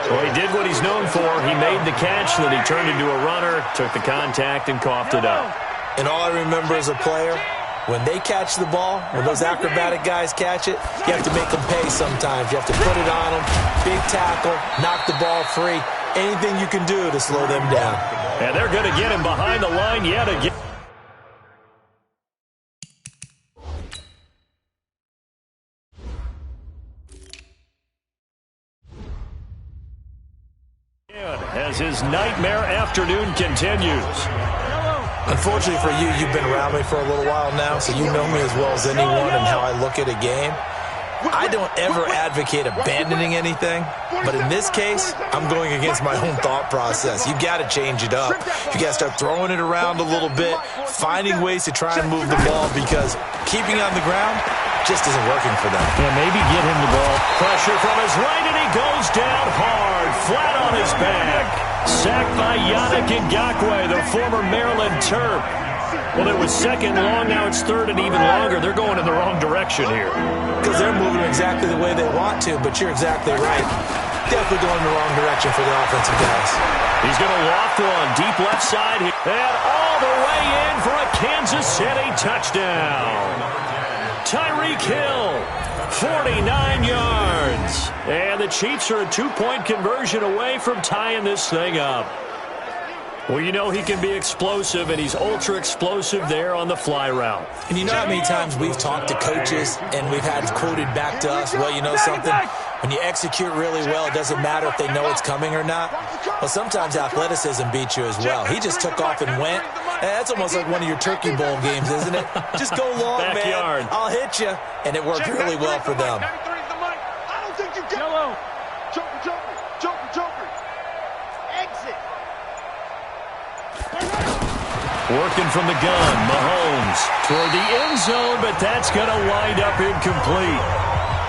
Well, he did what he's known for. He made the catch, then he turned into a runner, took the contact, and coughed it up. And all I remember as a player, when they catch the ball, when those acrobatic guys catch it, you have to make them pay sometimes. You have to put it on them, big tackle, knock the ball free. Anything you can do to slow them down. And they're going to get him behind the line yet again. As his nightmare afternoon continues. Unfortunately for you, you've been around me for a little while now, so you know me as well as anyone and how I look at a game. I don't ever advocate abandoning anything, but in this case, I'm going against my own thought process. You got to change it up. You got to start throwing it around a little bit, finding ways to try and move the ball because keeping on the ground just isn't working for them. Yeah, maybe get him the ball. Pressure from his right, and he goes down hard, flat on his back. Sacked by Yannick Ngakoue, the former Maryland Terp. Well, it was second long, now it's third and even longer. They're going in the wrong direction here. Because they're moving exactly the way they want to, but you're exactly right. Definitely going in the wrong direction for the offensive guys. He's going to loft one, deep left side, and all the way in for a Kansas City touchdown. Tyreek Hill, 49 yards. And the Chiefs are a 2-point conversion away from tying this thing up. Well, you know he can be explosive, and he's ultra-explosive there on the fly route. And you know how many times we've talked to coaches, and we've had quoted back to us, well, you know something? When you execute really well, it doesn't matter if they know it's coming or not. Well, sometimes athleticism beats you as well. He just took off and went. That's almost like one of your Turkey Bowl games, isn't it? Just go long, Backyard. man. I'll hit you. And it worked really well for them. I don't think you get Yellow. Joker. Exit. Working from the gun, Mahomes toward the end zone, but that's going to wind up incomplete.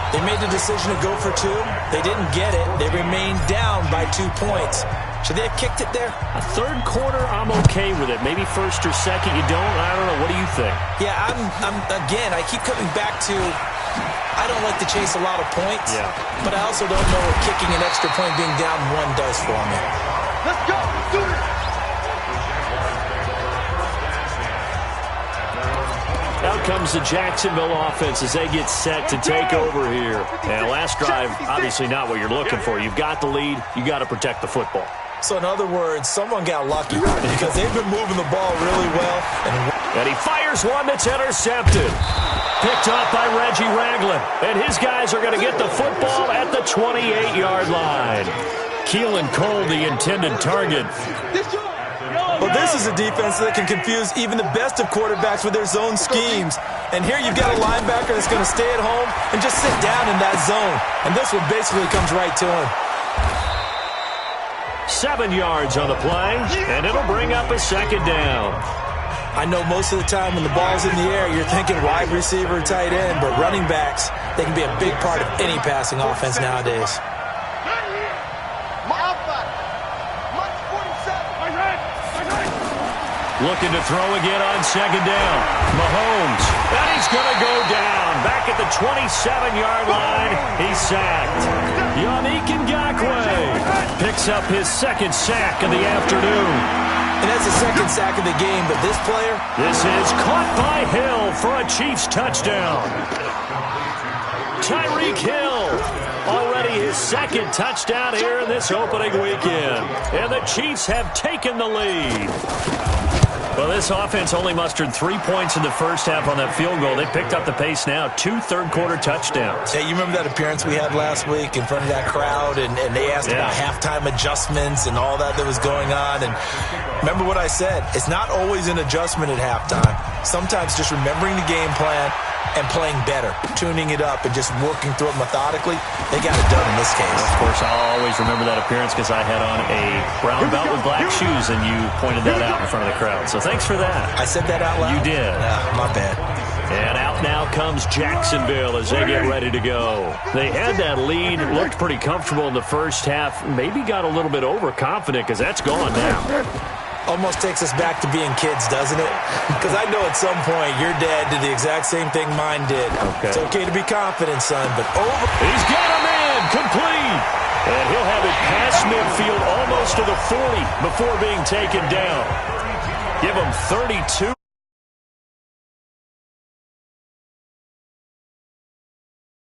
They made the decision to go for 2. They didn't get it. They remained down by 2 points. Should they have kicked it there? A third quarter, I'm okay with it. Maybe first or second, you don't. I don't know. What do you think? Yeah, again, I keep coming back to I don't like to chase a lot of points, but I also don't know what kicking an extra point being down 1 does for me. Let's go. Let's do it. Out comes the Jacksonville offense as they get set to take over here. And last drive, obviously not what you're looking for. You've got the lead. You got to protect the football. So in other words, someone got lucky because they've been moving the ball really well. And he fires one that's intercepted. Picked off by Reggie Ragland. And his guys are going to get the football at the 28-yard line. Keelan Cole, the intended target. Well, this is a defense that can confuse even the best of quarterbacks with their zone schemes. And here you've got a linebacker that's going to stay at home and just sit down in that zone. And this one basically comes right to him. 7 yards on the play, and it'll bring up a second down. I know most of the time when the ball's in the air, you're thinking wide receiver, tight end, but running backs, they can be a big part of any passing offense nowadays. Looking to throw again on second down. Mahomes, and he's going to go down. Back at the 27-yard line, he's sacked. Yannick Ngakoue picks up his second sack of the afternoon. And that's the second sack of the game, but this player... This is caught by Hill for a Chiefs touchdown. Tyreek Hill, already his second touchdown here in this opening weekend. And the Chiefs have taken the lead. Well, this offense only mustered 3 points in the first half on that field goal. They picked up the pace now. 2 third-quarter touchdowns. Yeah, you remember that appearance we had last week in front of that crowd, and they asked about halftime adjustments and all that was going on. And remember what I said. It's not always an adjustment at halftime. Sometimes just remembering the game plan and playing better, tuning it up and just working through it methodically. They got it done in this case. Of course, I'll always remember that appearance because I had on a brown belt with black shoes, and you pointed that out in front of the crowd. So thanks for that. I said that out loud? You did. My bad. And out now comes Jacksonville as they get ready to go. They had that lead, looked pretty comfortable in the first half, maybe got a little bit overconfident because that's gone now. Almost takes us back to being kids, doesn't it? Because I know at some point your dad did the exact same thing mine did. Okay. It's okay to be confident, son, but He's got a man, complete. And he'll have it past midfield almost to the 40 before being taken down. Give him 32.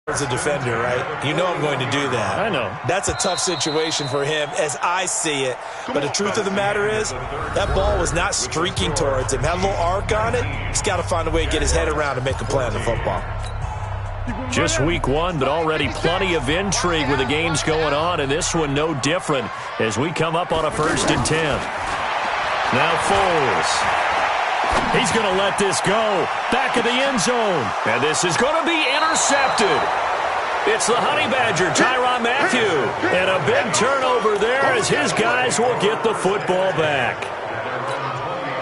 As a defender, right? You know I'm going to do that. I know. That's a tough situation for him as I see it. But the truth of the matter is, that ball was not streaking towards him. Had a little arc on it. He's got to find a way to get his head around and make a play on the football. Just week 1, but already plenty of intrigue with the games going on, and this one no different as we come up on a 1st and 10. Now Foles. He's going to let this go. Back of the end zone. And this is going to be intercepted. It's the Honey Badger, Tyrann Mathieu. And a big turnover there as his guys will get the football back.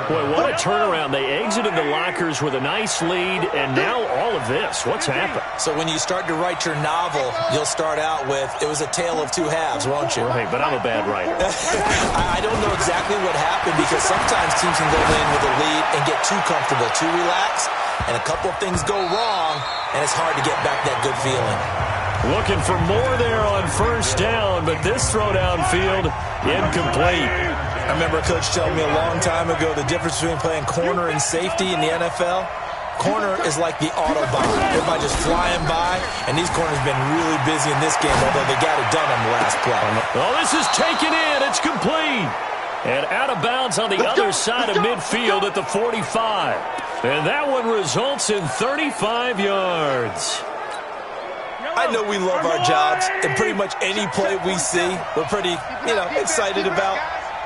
Boy, what a turnaround. They exited the lockers with a nice lead, and now all of this. What's happened? So when you start to write your novel, you'll start out with, it was a tale of 2 halves, won't you? Right, but I'm a bad writer. I don't know exactly what happened because sometimes teams can go in with a lead and get too comfortable, too relaxed, and a couple of things go wrong, and it's hard to get back that good feeling. Looking for more there on 1st down, but this throw downfield, incomplete. I remember a coach telling me a long time ago the difference between playing corner and safety in the NFL. Corner is like the Autobahn. Everybody just flying by, and these corners have been really busy in this game, although they got it done on the last play. Oh, this is taken in. It's complete. And out of bounds on the other side of midfield at the 45. And that one results in 35 yards. I know we love our jobs, and pretty much any play we see, we're pretty, excited about.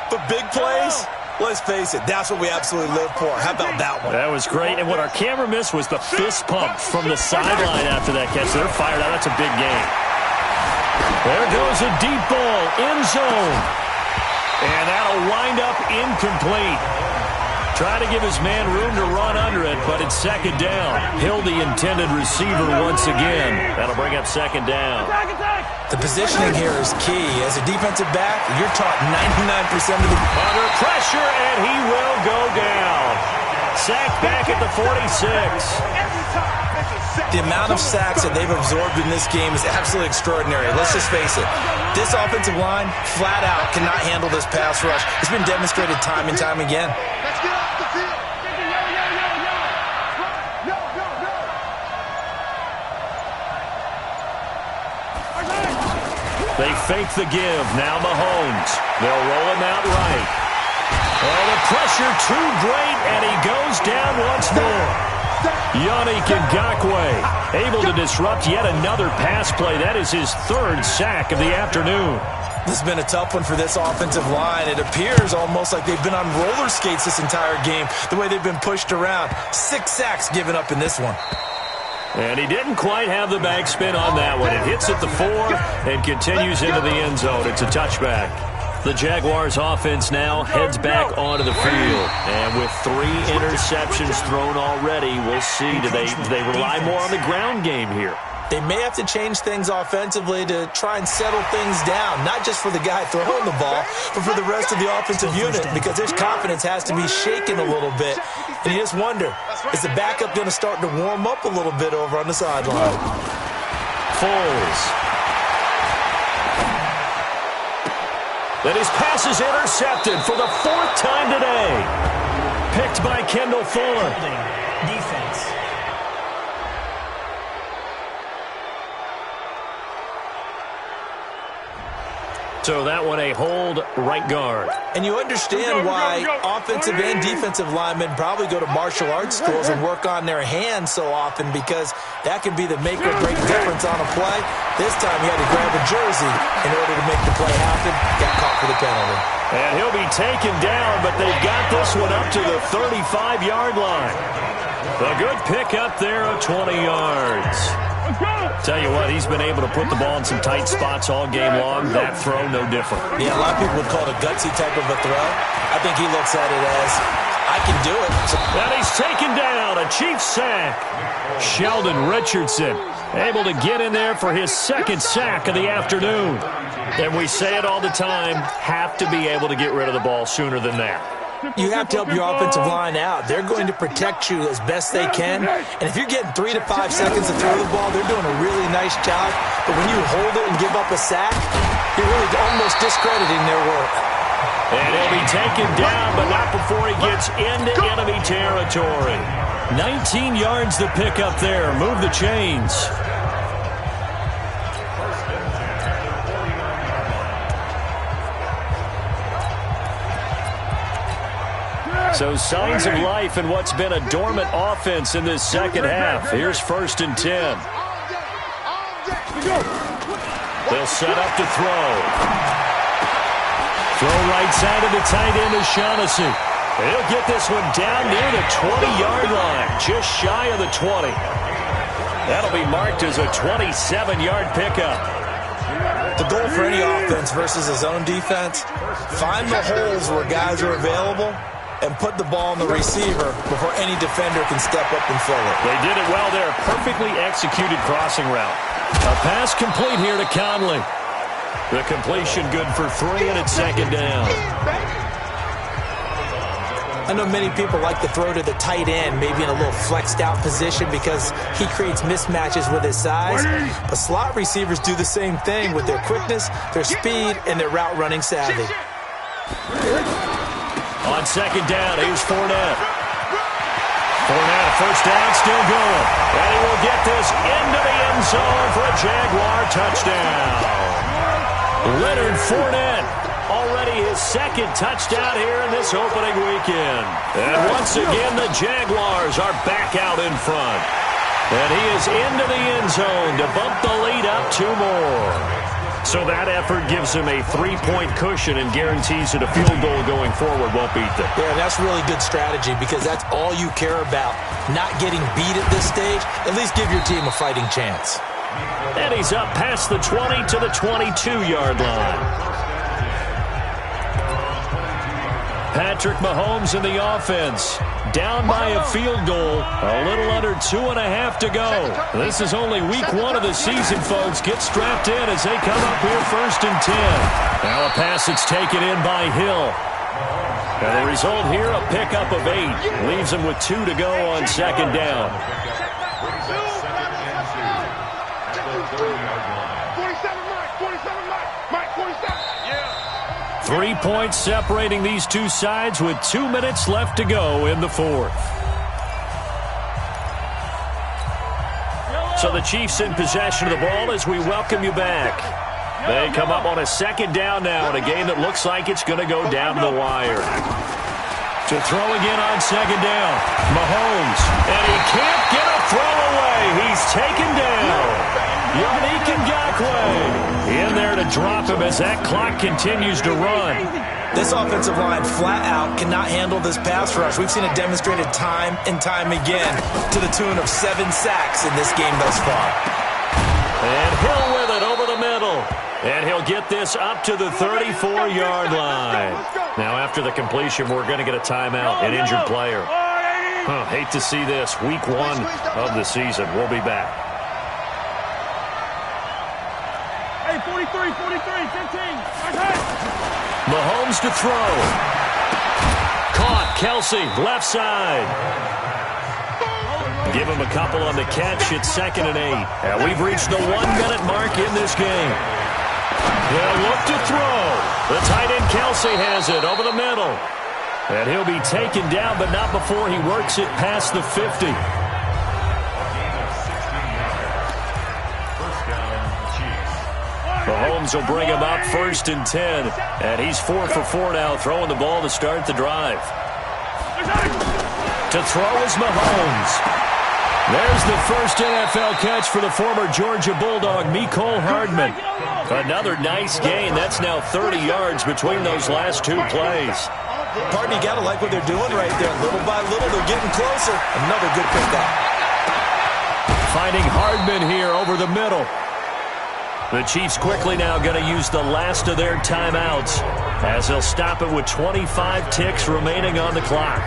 But big plays, let's face it, that's what we absolutely live for. How about that one? That was great. And what our camera missed was the fist pump from the sideline after that catch. They're fired out. That's a big game. There goes a deep ball, end zone. And that'll wind up incomplete. Trying to give his man room to run under it, but it's second down. Hill, the intended receiver, once again. That'll bring up second down. The positioning here is key. As a defensive back, you're taught 99% of the... Under pressure, and he will go down. Sacked back at the 46. The amount of sacks that they've absorbed in this game is absolutely extraordinary. Let's just face it. This offensive line, flat out, cannot handle this pass rush. It's been demonstrated time and time again. Let's get off the field. They fake the give. Now Mahomes. They'll roll him out right. Oh, the pressure too great, and he goes down once more. Yannick Ngakoue able to disrupt yet another pass play. That is his third sack of the afternoon. This has been a tough one for this offensive line. It appears almost like they've been on roller skates this entire game, the way they've been pushed around. 6 sacks given up in this one. And he didn't quite have the backspin on that one. It hits at the 4 and continues into the end zone. It's a touchback. The Jaguars offense now heads back onto the field. And with 3 interceptions thrown already, we'll see. Do they rely more on the ground game here? They may have to change things offensively to try and settle things down, not just for the guy throwing the ball, but for the rest of the offensive unit, because their confidence has to be shaken a little bit. And you just wonder, is the backup going to start to warm up a little bit over on the sideline? Foles. And his pass is intercepted for the 4th time today. Picked by Kendall Fuller. Defense. So that one a hold right guard. And you understand why offensive and defensive linemen probably go to martial arts schools and work on their hands so often, because that can be the make or break difference on a play. This time he had to grab a jersey in order to make the play happen. Got caught for the penalty. And he'll be taken down, but they've got this one up to the 35-yard line. A good pickup there of 20 yards. Tell you what, he's been able to put the ball in some tight spots all game long. That throw, no different. Yeah, a lot of people would call it a gutsy type of a throw. I think he looks at it as, I can do it. And he's taken down, a Chiefs sack. Sheldon Richardson able to get in there for his 2nd sack of the afternoon. And we say it all the time, have to be able to get rid of the ball sooner than that. You have to help your offensive line out. They're going to protect you as best they can. And if you're getting 3 to 5 seconds to throw the ball, they're doing a really nice job. But when you hold it and give up a sack, you're really almost discrediting their work. And he'll be taken down, but not before he gets into enemy territory. 19 yards to pick up there. Move the chains. So signs of life in what's been a dormant offense in this second half. Here's 1st and 10. They'll set up to throw. Throw right side of the tight end is Shaughnessy. He'll get this one down near the 20-yard line, just shy of the 20. That'll be marked as a 27-yard pickup. The goal for any offense versus his own defense, find the holes where guys are available and put the ball on the receiver before any defender can step up and fill it. They did it well there. Perfectly executed crossing route. A pass complete here to Conley. The completion good for 3, and it's 2nd down. I know many people like to throw to the tight end, maybe in a little flexed out position because he creates mismatches with his size. But slot receivers do the same thing with their quickness, their speed, and their route running savvy. On 2nd down, here's Fournette. Fournette, 1st down, still going. And he will get this into the end zone for a Jaguar touchdown. Leonard Fournette, already his 2nd touchdown here in this opening weekend. And once again, the Jaguars are back out in front. And he is into the end zone to bump the lead up 2 more. So that effort gives him a 3-point cushion and guarantees that a field goal going forward won't beat them. Yeah, that's really good strategy because that's all you care about. Not getting beat at this stage. At least give your team a fighting chance. And he's up past the 20 to the 22-yard line. Patrick Mahomes in the offense. Down by a field goal. A little under 2.5 to go. This is only week 1 of the season, folks. Get strapped in as they come up here 1st and 10. Now a pass that's taken in by Hill. And the result here, a pickup of 8. Leaves him with 2 to go on 2nd down. 3 points separating these two sides with 2 minutes left to go in the 4th. So the Chiefs in possession of the ball as we welcome you back. They come up on a 2nd down now in a game that looks like it's going to go down to the wire. To throw again on 2nd down. Mahomes. And he can't get a throw away. He's taken down. Yannick Ngakoue in there to drop him as that clock continues to run. This offensive line flat out cannot handle this pass rush. We've seen it demonstrated time and time again to the tune of 7 sacks in this game thus far. And Hill with it over the middle. And he'll get this up to the 34-yard line. Now, after the completion, we're going to get a timeout, an injured player. Hate to see this. Week 1 of the season. We'll be back. Hey, 43, 15. Mahomes to throw. Caught. Kelsey, left side. Give him a couple on the catch. It's 2nd and 8. And we've reached the 1-minute mark in this game. They'll look to throw. The tight end Kelsey has it over the middle. And he'll be taken down, but not before he works it past the 50. Mahomes will bring him up 1st and 10. And he's 4 for 4 now, throwing the ball to start the drive. To throw is Mahomes. There's the first NFL catch for the former Georgia Bulldog, Mecole Hardman. Another nice gain. That's now 30 yards between those last 2 plays. Pardon, you got to like what they're doing right there. Little by little, they're getting closer. Another good pickup. Finding Hardman here over the middle. The Chiefs quickly now going to use the last of their timeouts as they'll stop it with 25 ticks remaining on the clock.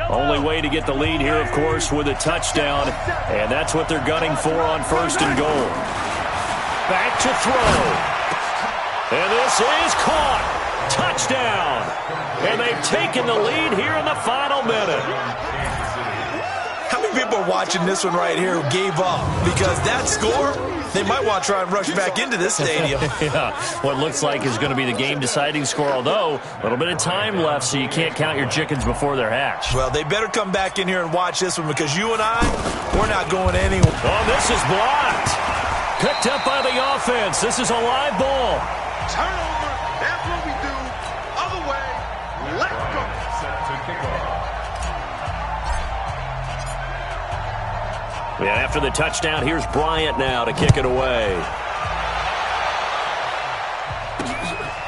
Only way to get the lead here, of course, with a touchdown, and that's what they're gunning for on 1st and goal. Back to throw. And this is caught. Touchdown. And they've taken the lead here in the final minute. How many people are watching this one right here who gave up? Because that score, they might want to try and rush back into this stadium. Yeah, what looks like is going to be the game-deciding score, although a little bit of time left, so you can't count your chickens before they're hatched. Well, they better come back in here and watch this one because you and I, we're not going anywhere. Oh, this is blocked. Picked up by the offense. This is a live ball. Turnover. That's what we do. Other way. Let's go. Set to kick off. And after the touchdown, here's Bryant now to kick it away.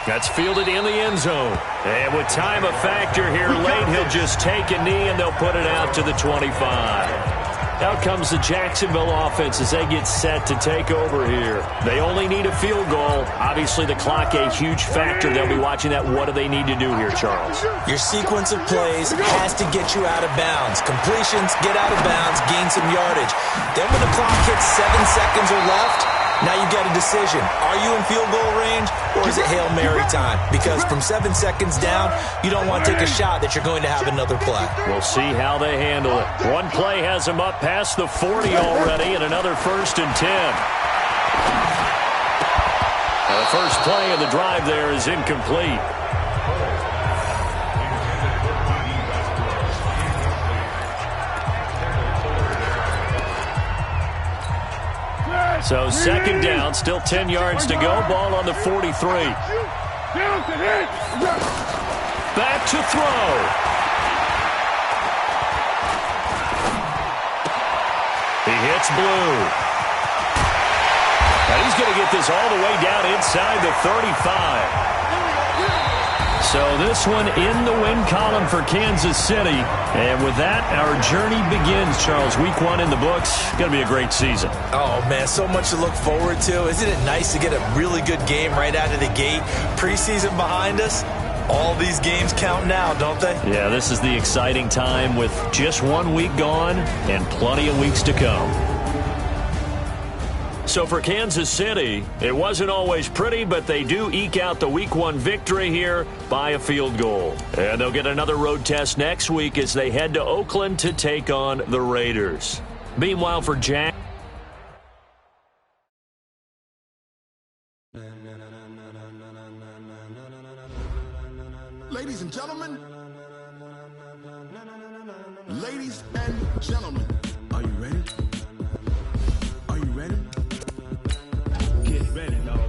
That's fielded in the end zone. And with time a factor here late, he'll just take a knee and they'll put it out to the 25. Out comes the Jacksonville offense as they get set to take over here. They only need a field goal. Obviously, the clock a huge factor. They'll be watching that. What do they need to do here, Charles? Your sequence of plays has to get you out of bounds. Completions, get out of bounds, gain some yardage. Then when the clock hits 7 seconds or left, now you got a decision. Are you in field goal range or is it Hail Mary time? Because from 7 seconds down, you don't want to take a shot that you're going to have another play. We'll see how they handle it. One play has them up past the 40 already and another 1st and 10. The first play of the drive there is incomplete. So 2nd down, still 10 yards to go. Ball on the 43. Back to throw. He hits Blue. And he's going to get this all the way down inside the 35. So this one in the win column for Kansas City. And with that, our journey begins, Charles. Week 1 in the books. Going to be a great season. Oh, man, so much to look forward to. Isn't it nice to get a really good game right out of the gate? Preseason behind us. All these games count now, don't they? Yeah, this is the exciting time with just 1 week gone and plenty of weeks to come. So for Kansas City, it wasn't always pretty, but they do eke out the Week 1 victory here by a field goal. And they'll get another road test next week as they head to Oakland to take on the Raiders. Meanwhile, for Jack. Ladies and gentlemen, are you ready? Are you ready? Get ready, dog.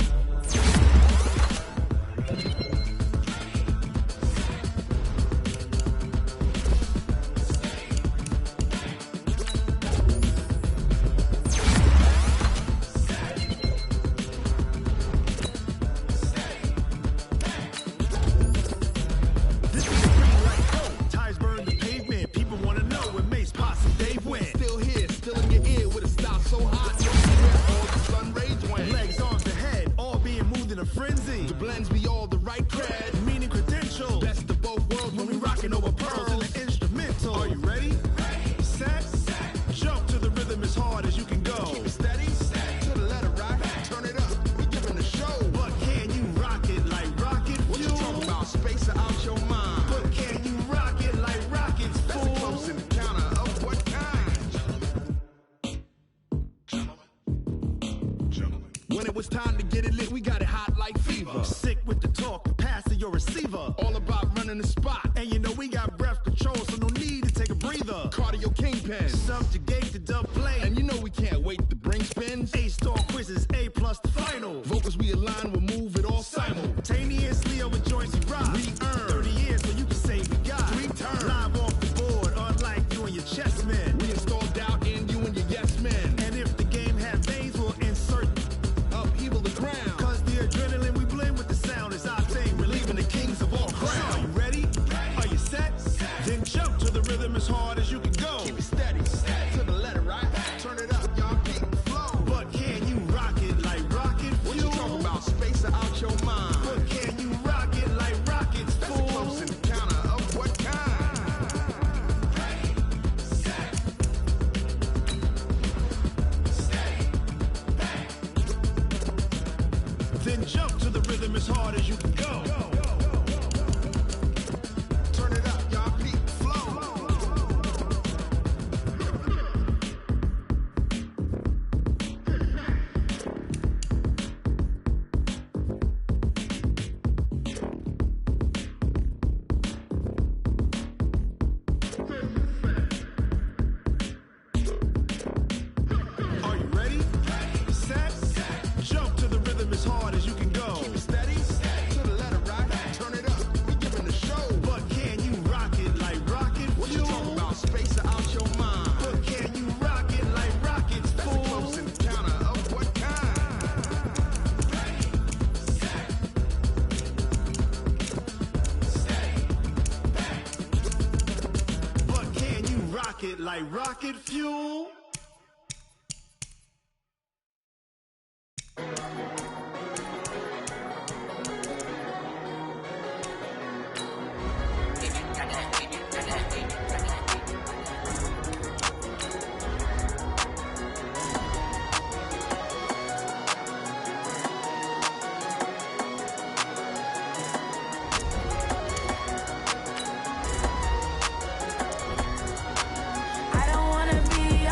Like rocket fuel. I don't wanna be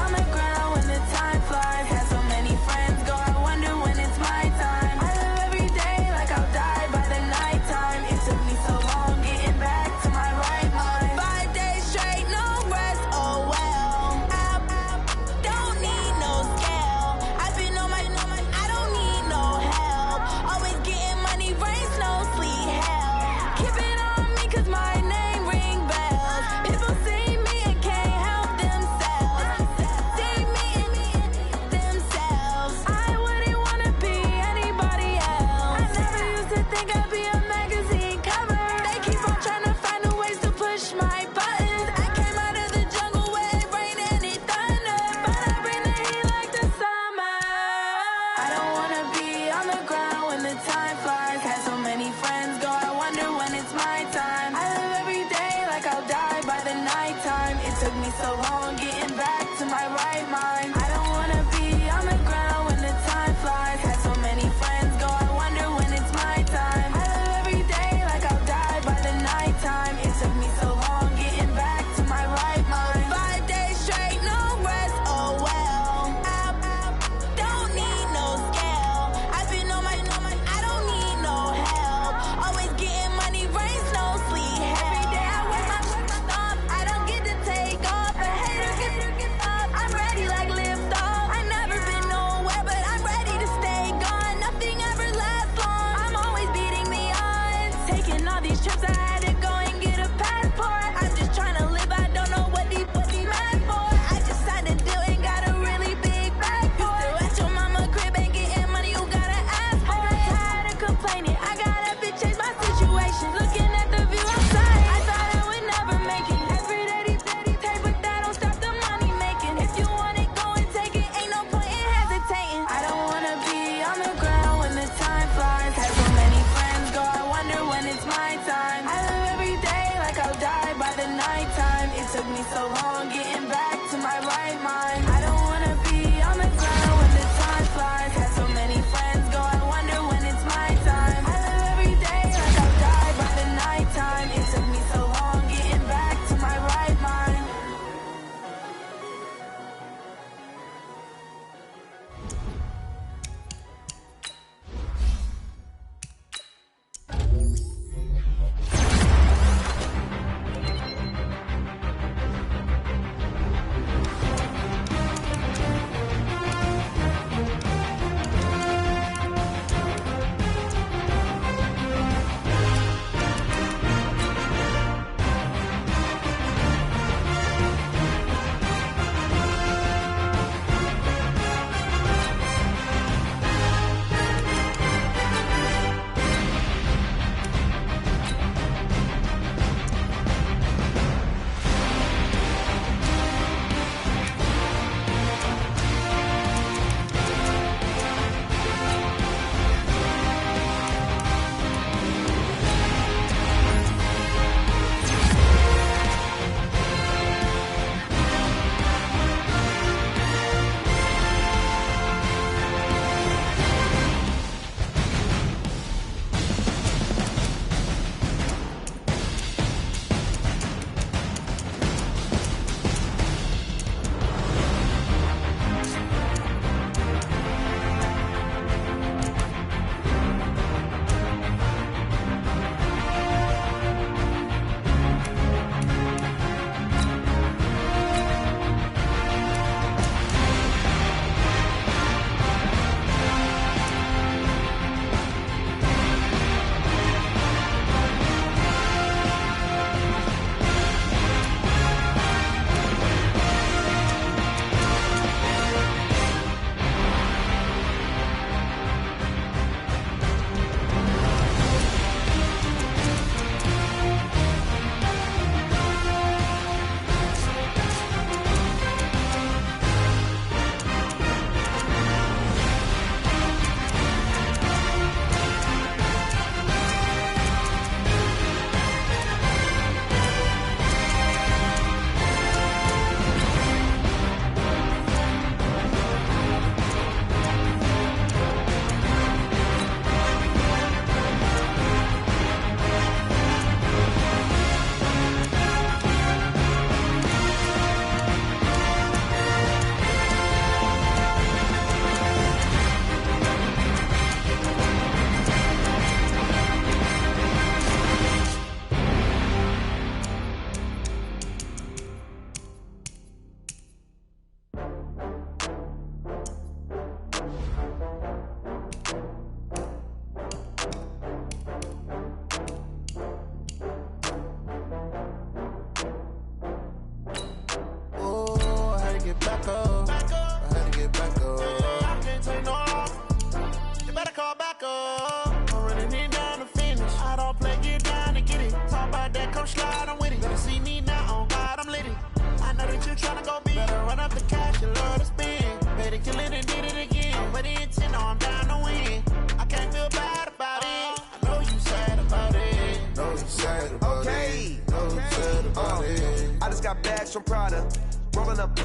come slide, I'm with it. Better see me now, on God, I'm lit it. I know that you tryna go big. Better run up the cash, you love to spend. Better kill it and did it again. But the intent, no, I'm down to win. I can't feel bad about it. I know you sad about it. Know you sad about it. Know you sad about it. I just got bags from Prada. Rolling up.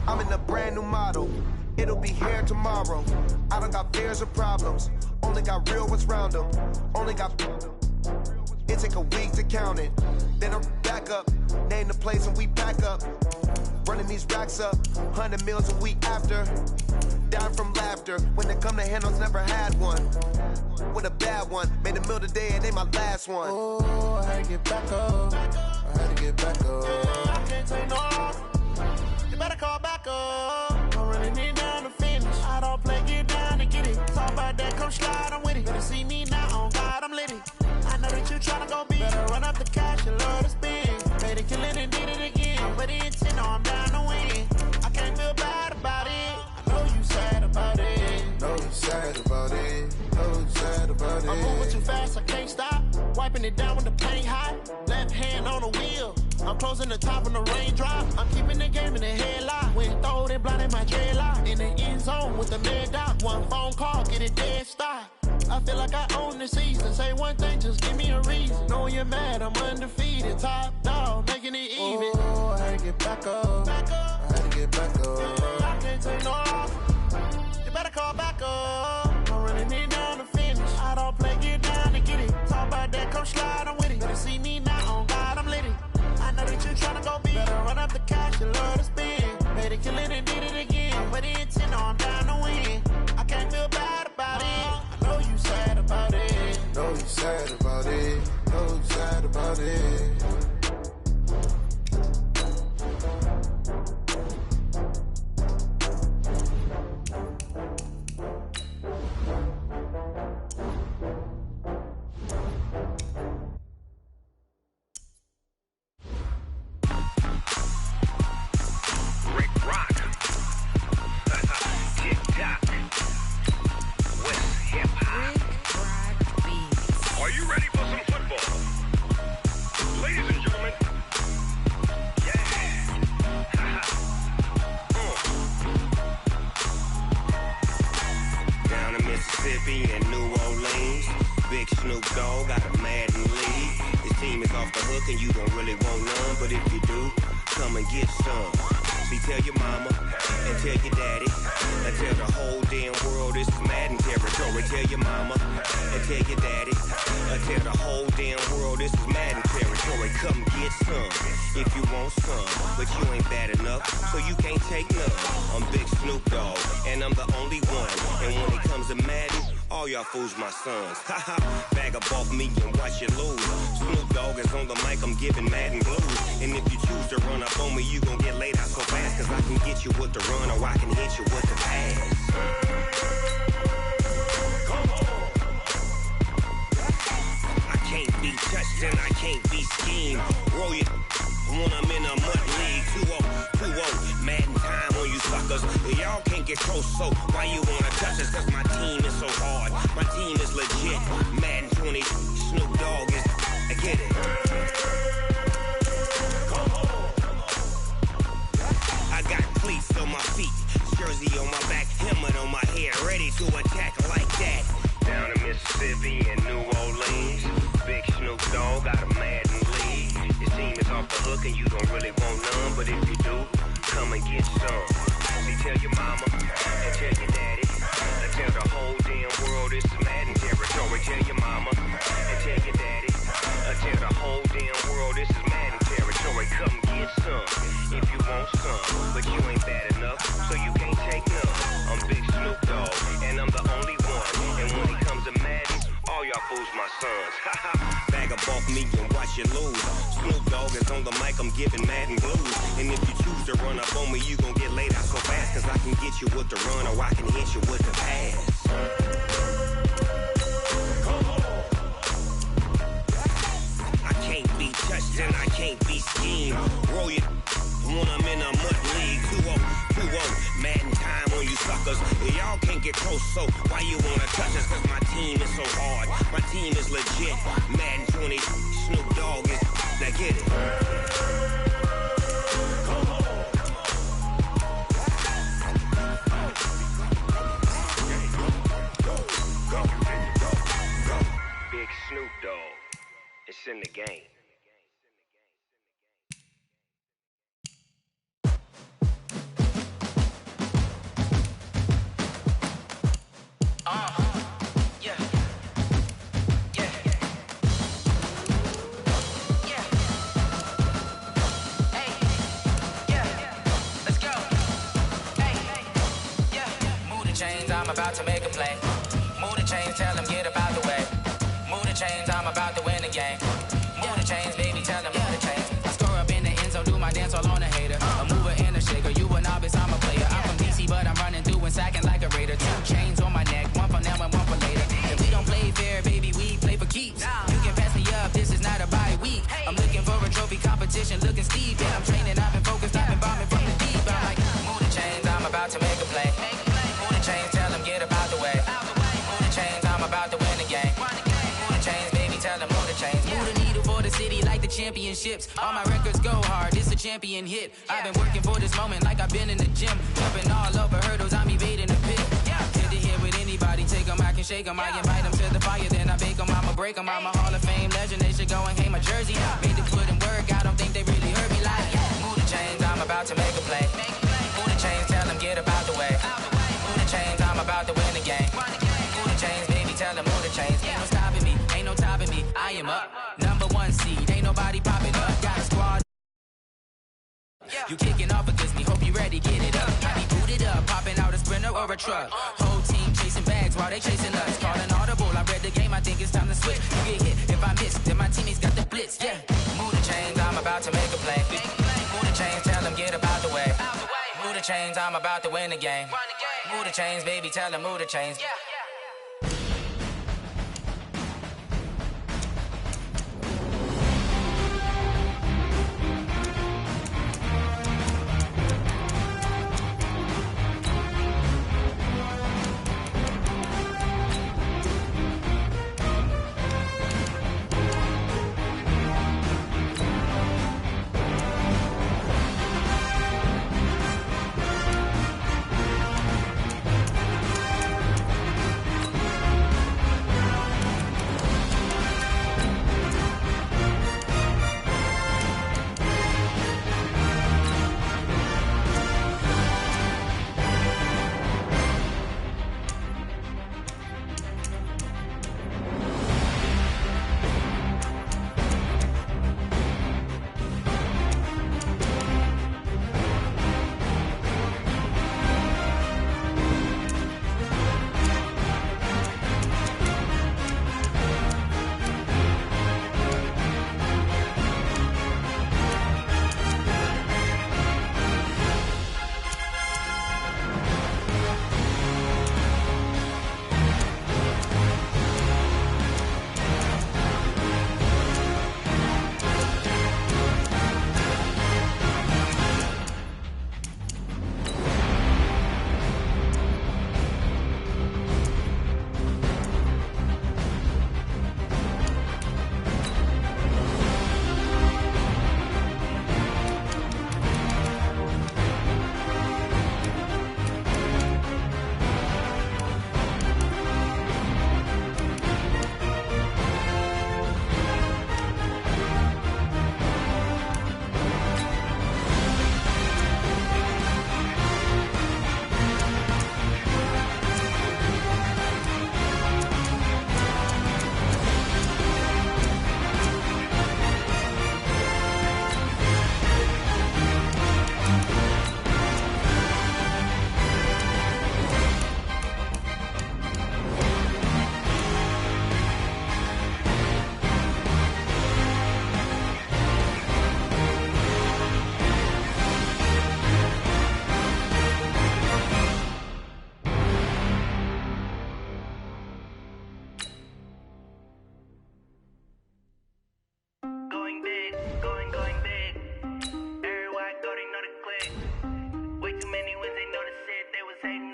I'm in a brand new model. It'll be here tomorrow. I don't got fears or problems. Only got real ones round them. Only got. It take a week to count it. Then I'm back up. Name the place and we pack up. Running these racks up. 100 meals a week after. Down from laughter. When they come to handles, never had one. With a bad one. Made a meal today and they my last one. Oh, I had to get back up. I had to get back up. I can't take no loss. You better call back up. I'm running it down to finish. I don't play, get down to get it. Talk about that, come slide, I'm with it. Better see me now, on God, I'm lit it. I know that you tryna go big. Better run up the cash, you love to spend. Better kill it and did it again. But the intent, no, I'm down to win. I can't feel bad about it. I know you sad about it. Know you sad about it. Know you sad about it. I'm moving too fast, I can't stop. Wiping it down when the paint hot. Left hand on the wheel. I'm closing the top when the raindrop. I'm keeping the game in the headlock. When throwed it, blinding my dreadlock. In the end zone with the mid dot. One phone call, get it dead stop. I feel like I own the season. Say one thing, just give me a reason. Knowing you're mad, I'm undefeated. Top dog, making it even. Oh, I had to get back up. I had to get back up. I can't take no loss. You better call back up. I'm running it down to finish. I don't play, get down to get it. Talk about that, come slide, I'm with it. Better see me now, on God, I'm lit it. I know that you tryna go big. Better run up the cash, you love to spend. Better kill it and did it again. But the intent, no, I'm down to win. I can't feel bad about it. I know you sad about it. Know you sad about it. Know you sad about it. Fools my sons. Haha, bag up off me and watch you lose. Snoop Dogg is on the mic, I'm giving Madden blues. And if you choose to run up on me, you gon' get laid out so fast. Cause I can get you with the run or I can hit you with the pass. I can't be touched and I can't be schemed. Roll you when I'm in a mud league. 2-0, Madden time on you suckers. Y'all can't get close, so why you wanna touch us? Cause my team is so hard. My team is legit. Madden 20, Snoop Dogg is. I get it. I got cleats on my feet, jersey on my back, helmet on my head, ready to attack like that. Down in Mississippi and New Orleans, big Snoop Dogg got a Madden league. His team is off the hook and you don't really want none, but if you do, come and get some. See, tell your mama and tell your daddy, and tell the whole damn world it's Madden territory. Tell your mama and tell your daddy, and tell the whole damn world this is Madden territory. Come get some if you want some, but you ain't bad enough, so you can't take none. I'm Big Snoop Dogg, and I'm the only one. And when it comes to Madden, all y'all fools my sons. Bag up off me and watch you lose. Snoop Dogg is on the mic, I'm giving Madden blues. And if you choose to run up on me, you gon' get laid out so fast. Cause I can get you with the run or I can hit you with the pass. I can't be touched and I can't be schemed. Roll you when I'm in a mud league. 2-0, Madden time on you suckers. suckers. Y'all can't get close, so why you wanna touch us? Cause my team is so hard. My team is legit. Madden 20, Snoop Dogg is. Now get it. Big Snoop Dogg. It's in the game. I'm about to make a play. Move the chains, tell them get up out the way. Move the chains, I'm about to win the game. Move the chains, baby, tell them move the chains. I score up in the end zone, do my dance all on a hater. A mover and a shaker, you a novice, I'm a player. I'm from DC, but I'm running through and sacking like a raider. 2 chains on my neck, one for now and one for later. If we don't play fair, baby, we play for keeps. You can pass me up, this is not a bye week. I'm looking for a trophy competition, looking steep. And I'm training, I've been focused, I've been bombing from the deep. I'm like, move the chains, I'm about to make a play. Move the chains, tell them get up out the way. Move the chains, I'm about to win the game. Move the chains, baby, tell them move the chains. Move the needle for the city like the championships. All my records go hard, this a champion hit. I've been working for this moment like I've been in the gym. Jumping all over hurdles, I'm evading the pit. Hit to hit with anybody, take them, I can shake them. I invite them to the fire, then I bake them, I'ma break them. I'm a Hall of Fame legend, they should go and hang my jersey. Made them put in work, I don't think they really heard me like. Move the chains, I'm about to make a play. Move the chains, tell them get up out the way. Move the chains, I'm about to win the game. Move the chains, baby, tell them move the chains. Ain't no stopping me, ain't no topping me. I am up, #1 seed, ain't nobody popping up. Got a squad. You kicking off against me, hope you ready, get it up. I be booted up, popping out a sprinter or a truck. Whole team chasing bags while they chasing us. Calling audible, I read the game, I think it's time to switch. You get hit, if I miss, then my teammates got the blitz, yeah. Move the chains, I'm about to make a play. Move the chains, tell them get up out the way. Move the chains, I'm about to win the game. Move the chains, baby, tell them move the chains.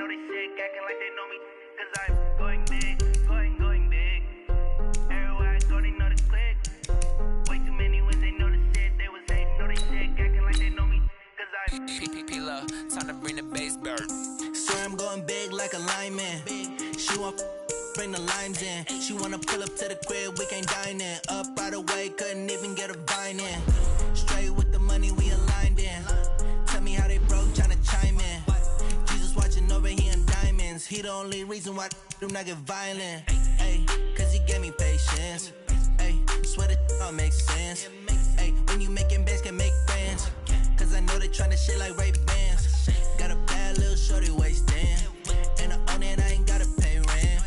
know they sick, acting like they know me. Cause I'm going big, going big. Everywhere I go, they know the click. Way too many wins, they know the shit. They was hating, know they sick, acting like they know me. Cause I'm P-P-P-Love, time to bring the bass bird. Swear I'm going big like a lineman. She want bring the limes in. She wanna pull up to the crib, we can't dine in. Up right away, couldn't even get a vine in. Straight with the money we aligned in. Tell me how they broke, tryna chime in. Jesus watching over here in diamonds. He the only reason why do not get violent. Ay, cause he gave me patience. Ay, swear that all makes sense. Ay, when you making bands, can make friends. Cause I know they tryna shit like Ray Bans. Got a bad little shorty wasting. And I own it, I ain't gotta pay rent.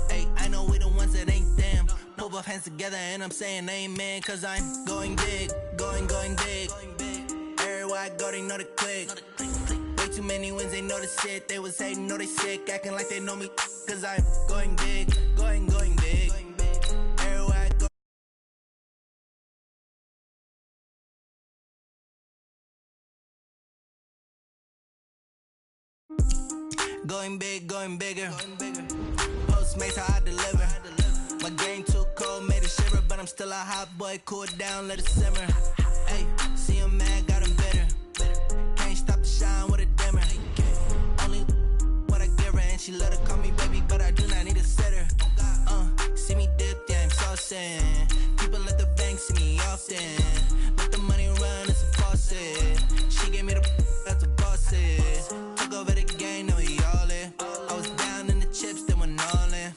Ay, I know we the ones that ain't them. Pull both hands together and I'm saying amen. Cause I'm going big, going big. Everywhere I go, they know the click. Way too many wins, they know the shit. They was hating, know they sick, acting like they know me. Cause I'm going big, going big. Everywhere I go. Going big, going bigger. Postmates, how I deliver. My game too cold, made it shiver. But I'm still a hot boy, cool it down, let it simmer. Hey, see him mad, got him bitter. Can't stop the shine with a dimmer. Only what I give her, and she let her call me baby, but I do not need a sitter. See me dip, yeah, I'm saucing. People at the bank see me often. Let the money run, it's a faucet. She gave me the that's a boss is. Took over the game, now we all in. I was down in the chips, then went all in.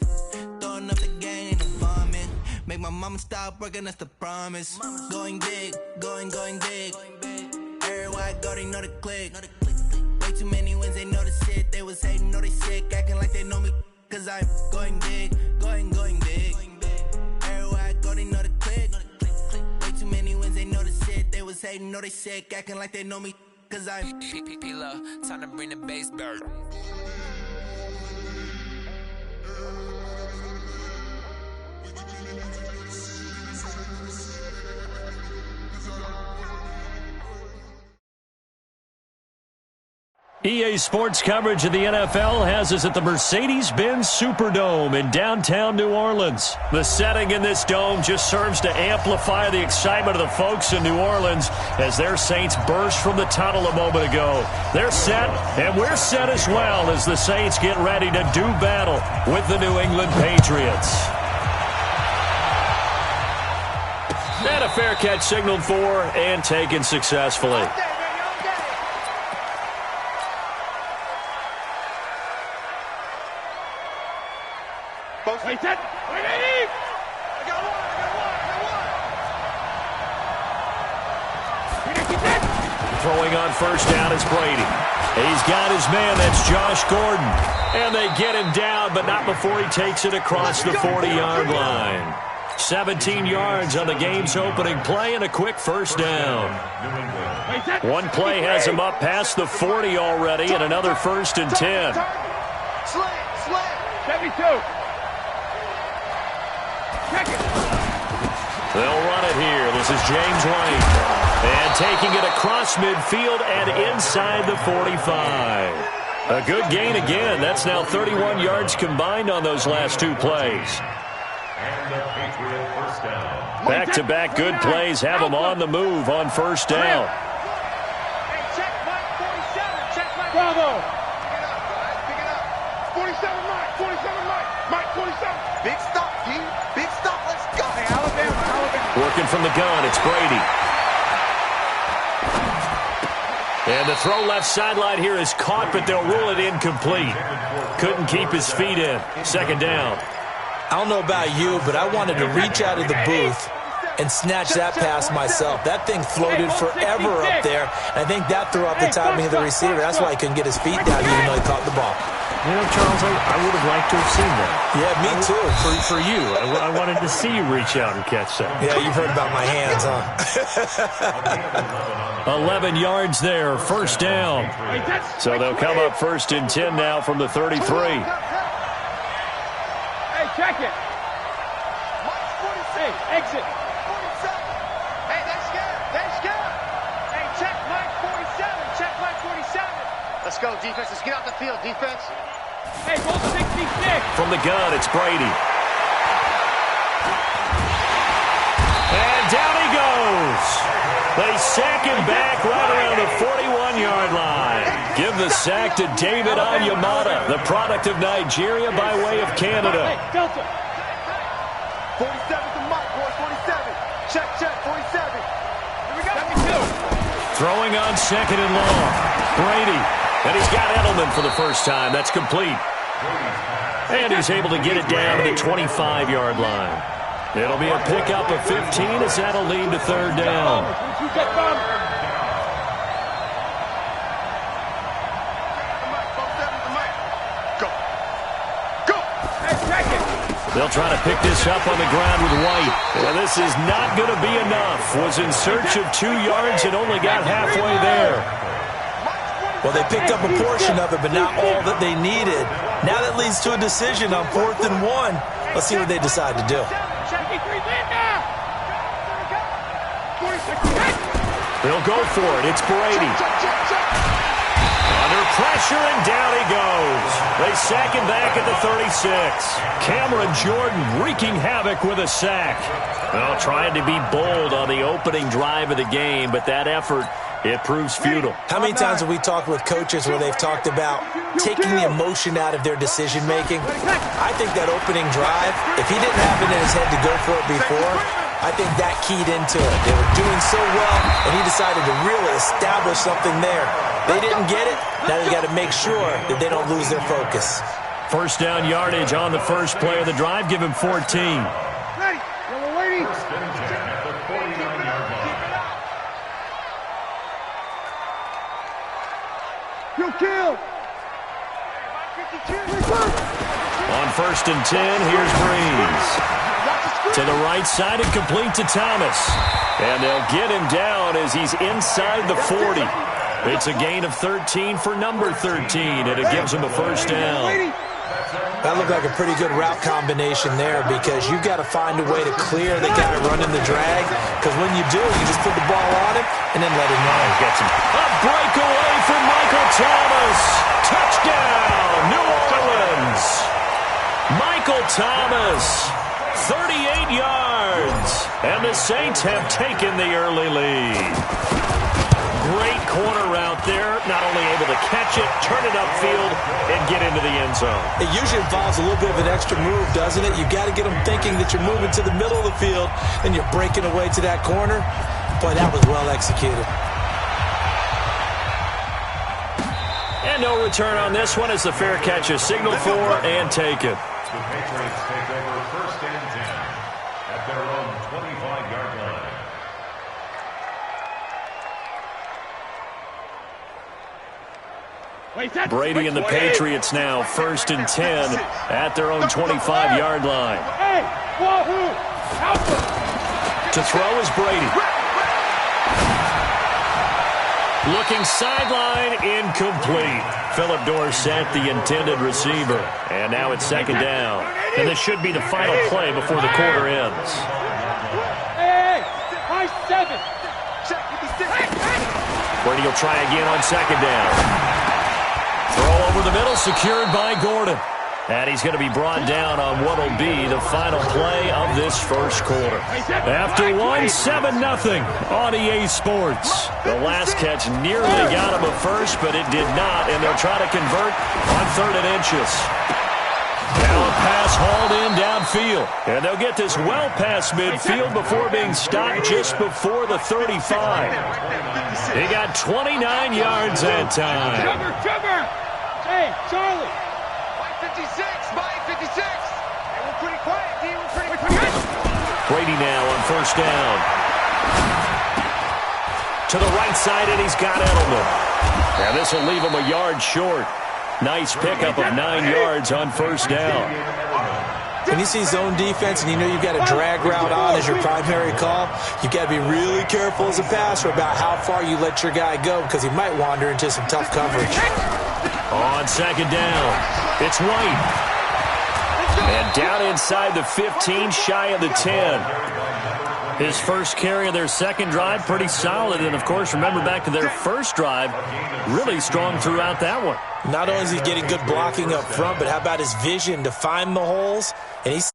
Throwing up the game, ain't no vomit. Make my mama stop working, that's the promise. Going big, going big. Everywhere I go, they know the click. Way too many wins, they know the shit. They was hating, know they sick, acting like they know me. Cause I'm going big, going big. Everywhere I go, they know the click. Way too many wins, they know the shit. They was hating, know they sick, acting like they know me. Cause I'm P-P-P-Love, time to bring the bass bird. EA Sports coverage of the NFL has us at the Mercedes-Benz Superdome in downtown New Orleans. The setting in this dome just serves to amplify the excitement of the folks in New Orleans as their Saints burst from the tunnel a moment ago. They're set, and we're set as well as the Saints get ready to do battle with the New England Patriots. And a fair catch signaled for and taken successfully. Wait, I got one. Throwing on first down is Brady. He's got his man, that's Josh Gordon. And they get him down, but not before he takes it across the 40-yard line. 17 yards on the game's opening play and a quick first down. One play has him up past the 40 already and another 1st and 10. Slam. 72. They'll run it here. This is James White. And taking it across midfield and inside the 45. A good gain again. That's now 31 yards combined on those last two plays. Back-to-back good plays have them on the move on first down. Bravo. Pick it up. 47 Mike. 47. Big stop, D. Big stop. Let's go. Hey, Alabama. Working from the gun, it's Brady. And the throw left sideline here is caught, but they'll rule it incomplete. Couldn't keep his feet in. Second down. I don't know about you, but I wanted to reach out of the booth and snatch that pass myself. That thing floated forever up there. And I think that threw off the timing of the receiver. That's why he couldn't get his feet down even though he caught the ball. You know, Charles, I would have liked to have seen that. Yeah, me too. For you. I wanted to see you reach out and catch that. Yeah, you've heard about my hands, huh? 11 yards there, first down. So they'll come up 1st and 10 now from the 33. Hey, check it. Hey, exit. 47. Hey, they scared. Hey, check Mike 47. Check Mike 47. Let's go, defense. Let's get out the field, defense. Hey, roll 66. From the gun, it's Brady. And down he goes. They sack him back right around the 41-yard line. Give the sack to David Onyemata, the product of Nigeria by way of Canada. Hey, Delta. 47 to Mike, boys, 47. Check, 47. Here we go. Throwing on second and long. Brady. And he's got Edelman for the first time. That's complete. And he's able to get it down to the 25-yard line. It'll be a pickup of 15 as that'll lead to third down. They'll try to pick this up on the ground with White. And this is not going to be enough. Was in search of 2 yards and only got halfway there. Well, they picked up a portion of it, but not all that they needed. Now that leads to a decision on 4th and 1. Let's see what they decide to do. They'll go for it. It's Brady. Under pressure, and down he goes. They sack him back at the 36. Cameron Jordan wreaking havoc with a sack. Well, trying to be bold on the opening drive of the game, but that effort, it proves futile. How many times have we talked with coaches where they've talked about taking the emotion out of their decision-making? I think that opening drive, if he didn't have it in his head to go for it before, I think that keyed into it. They were doing so well, and he decided to really establish something there. They didn't get it. Now they got to make sure that they don't lose their focus. First down yardage on the first play of the drive. Give him 14. Ready. Yellow lady. Kill. On first and 10, here's Breeze. To the right side and complete to Thomas. And they'll get him down as he's inside the 40. It's a gain of 13 for number 13, and it gives him a first down. That looked like a pretty good route combination there because you've got to find a way to clear the guy running the drag, because when you do, you just put the ball on him and then let him run. Gets him. A breakaway from Michael Thomas. Touchdown, New Orleans. Michael Thomas, 38 yards, and the Saints have taken the early lead. Great corner route there, not only able to catch it, turn it upfield, and get into the end zone. It usually involves a little bit of an extra move, doesn't it? You've got to get them thinking that you're moving to the middle of the field, and you're breaking away to that corner. Boy, that was well executed. And no return on this one as the fair catch is signaled for and taken. The Patriots take over first and 10 at their own 25-yard line. Brady and the Patriots now first and 10 at their own 25-yard line. To throw is Brady. Looking sideline, incomplete. Philip Dorsett, the intended receiver. And now it's second down. And this should be the final play before the quarter ends. Brady will try again on second down. Throw over the middle, secured by Gordon. And he's going to be brought down on what will be the final play of this first quarter. After one, 7-0 on EA Sports. The last catch nearly got him a first, but it did not, and they'll try to convert on 3rd and inches. Now a pass hauled in downfield, and they'll get this well past midfield before being stopped just before the 35. He got 29 yards that time. Trevor! Hey, Charlie! 56, Mike 56. Hey, we're pretty quiet, team. We're pretty quiet. Brady now on first down. To the right side, and he's got Edelman. Now this will leave him a yard short. Nice pickup of 9 yards on first down. When you see zone defense and you know you've got a drag route on as your primary call, you've got to be really careful as a passer about how far you let your guy go because he might wander into some tough coverage. On second down, it's White. And down inside the 15, shy of the 10. His first carry of their second drive, pretty solid. And, of course, remember back to their first drive, really strong throughout that one. Not only is he getting good blocking up front, but how about his vision to find the holes? And he's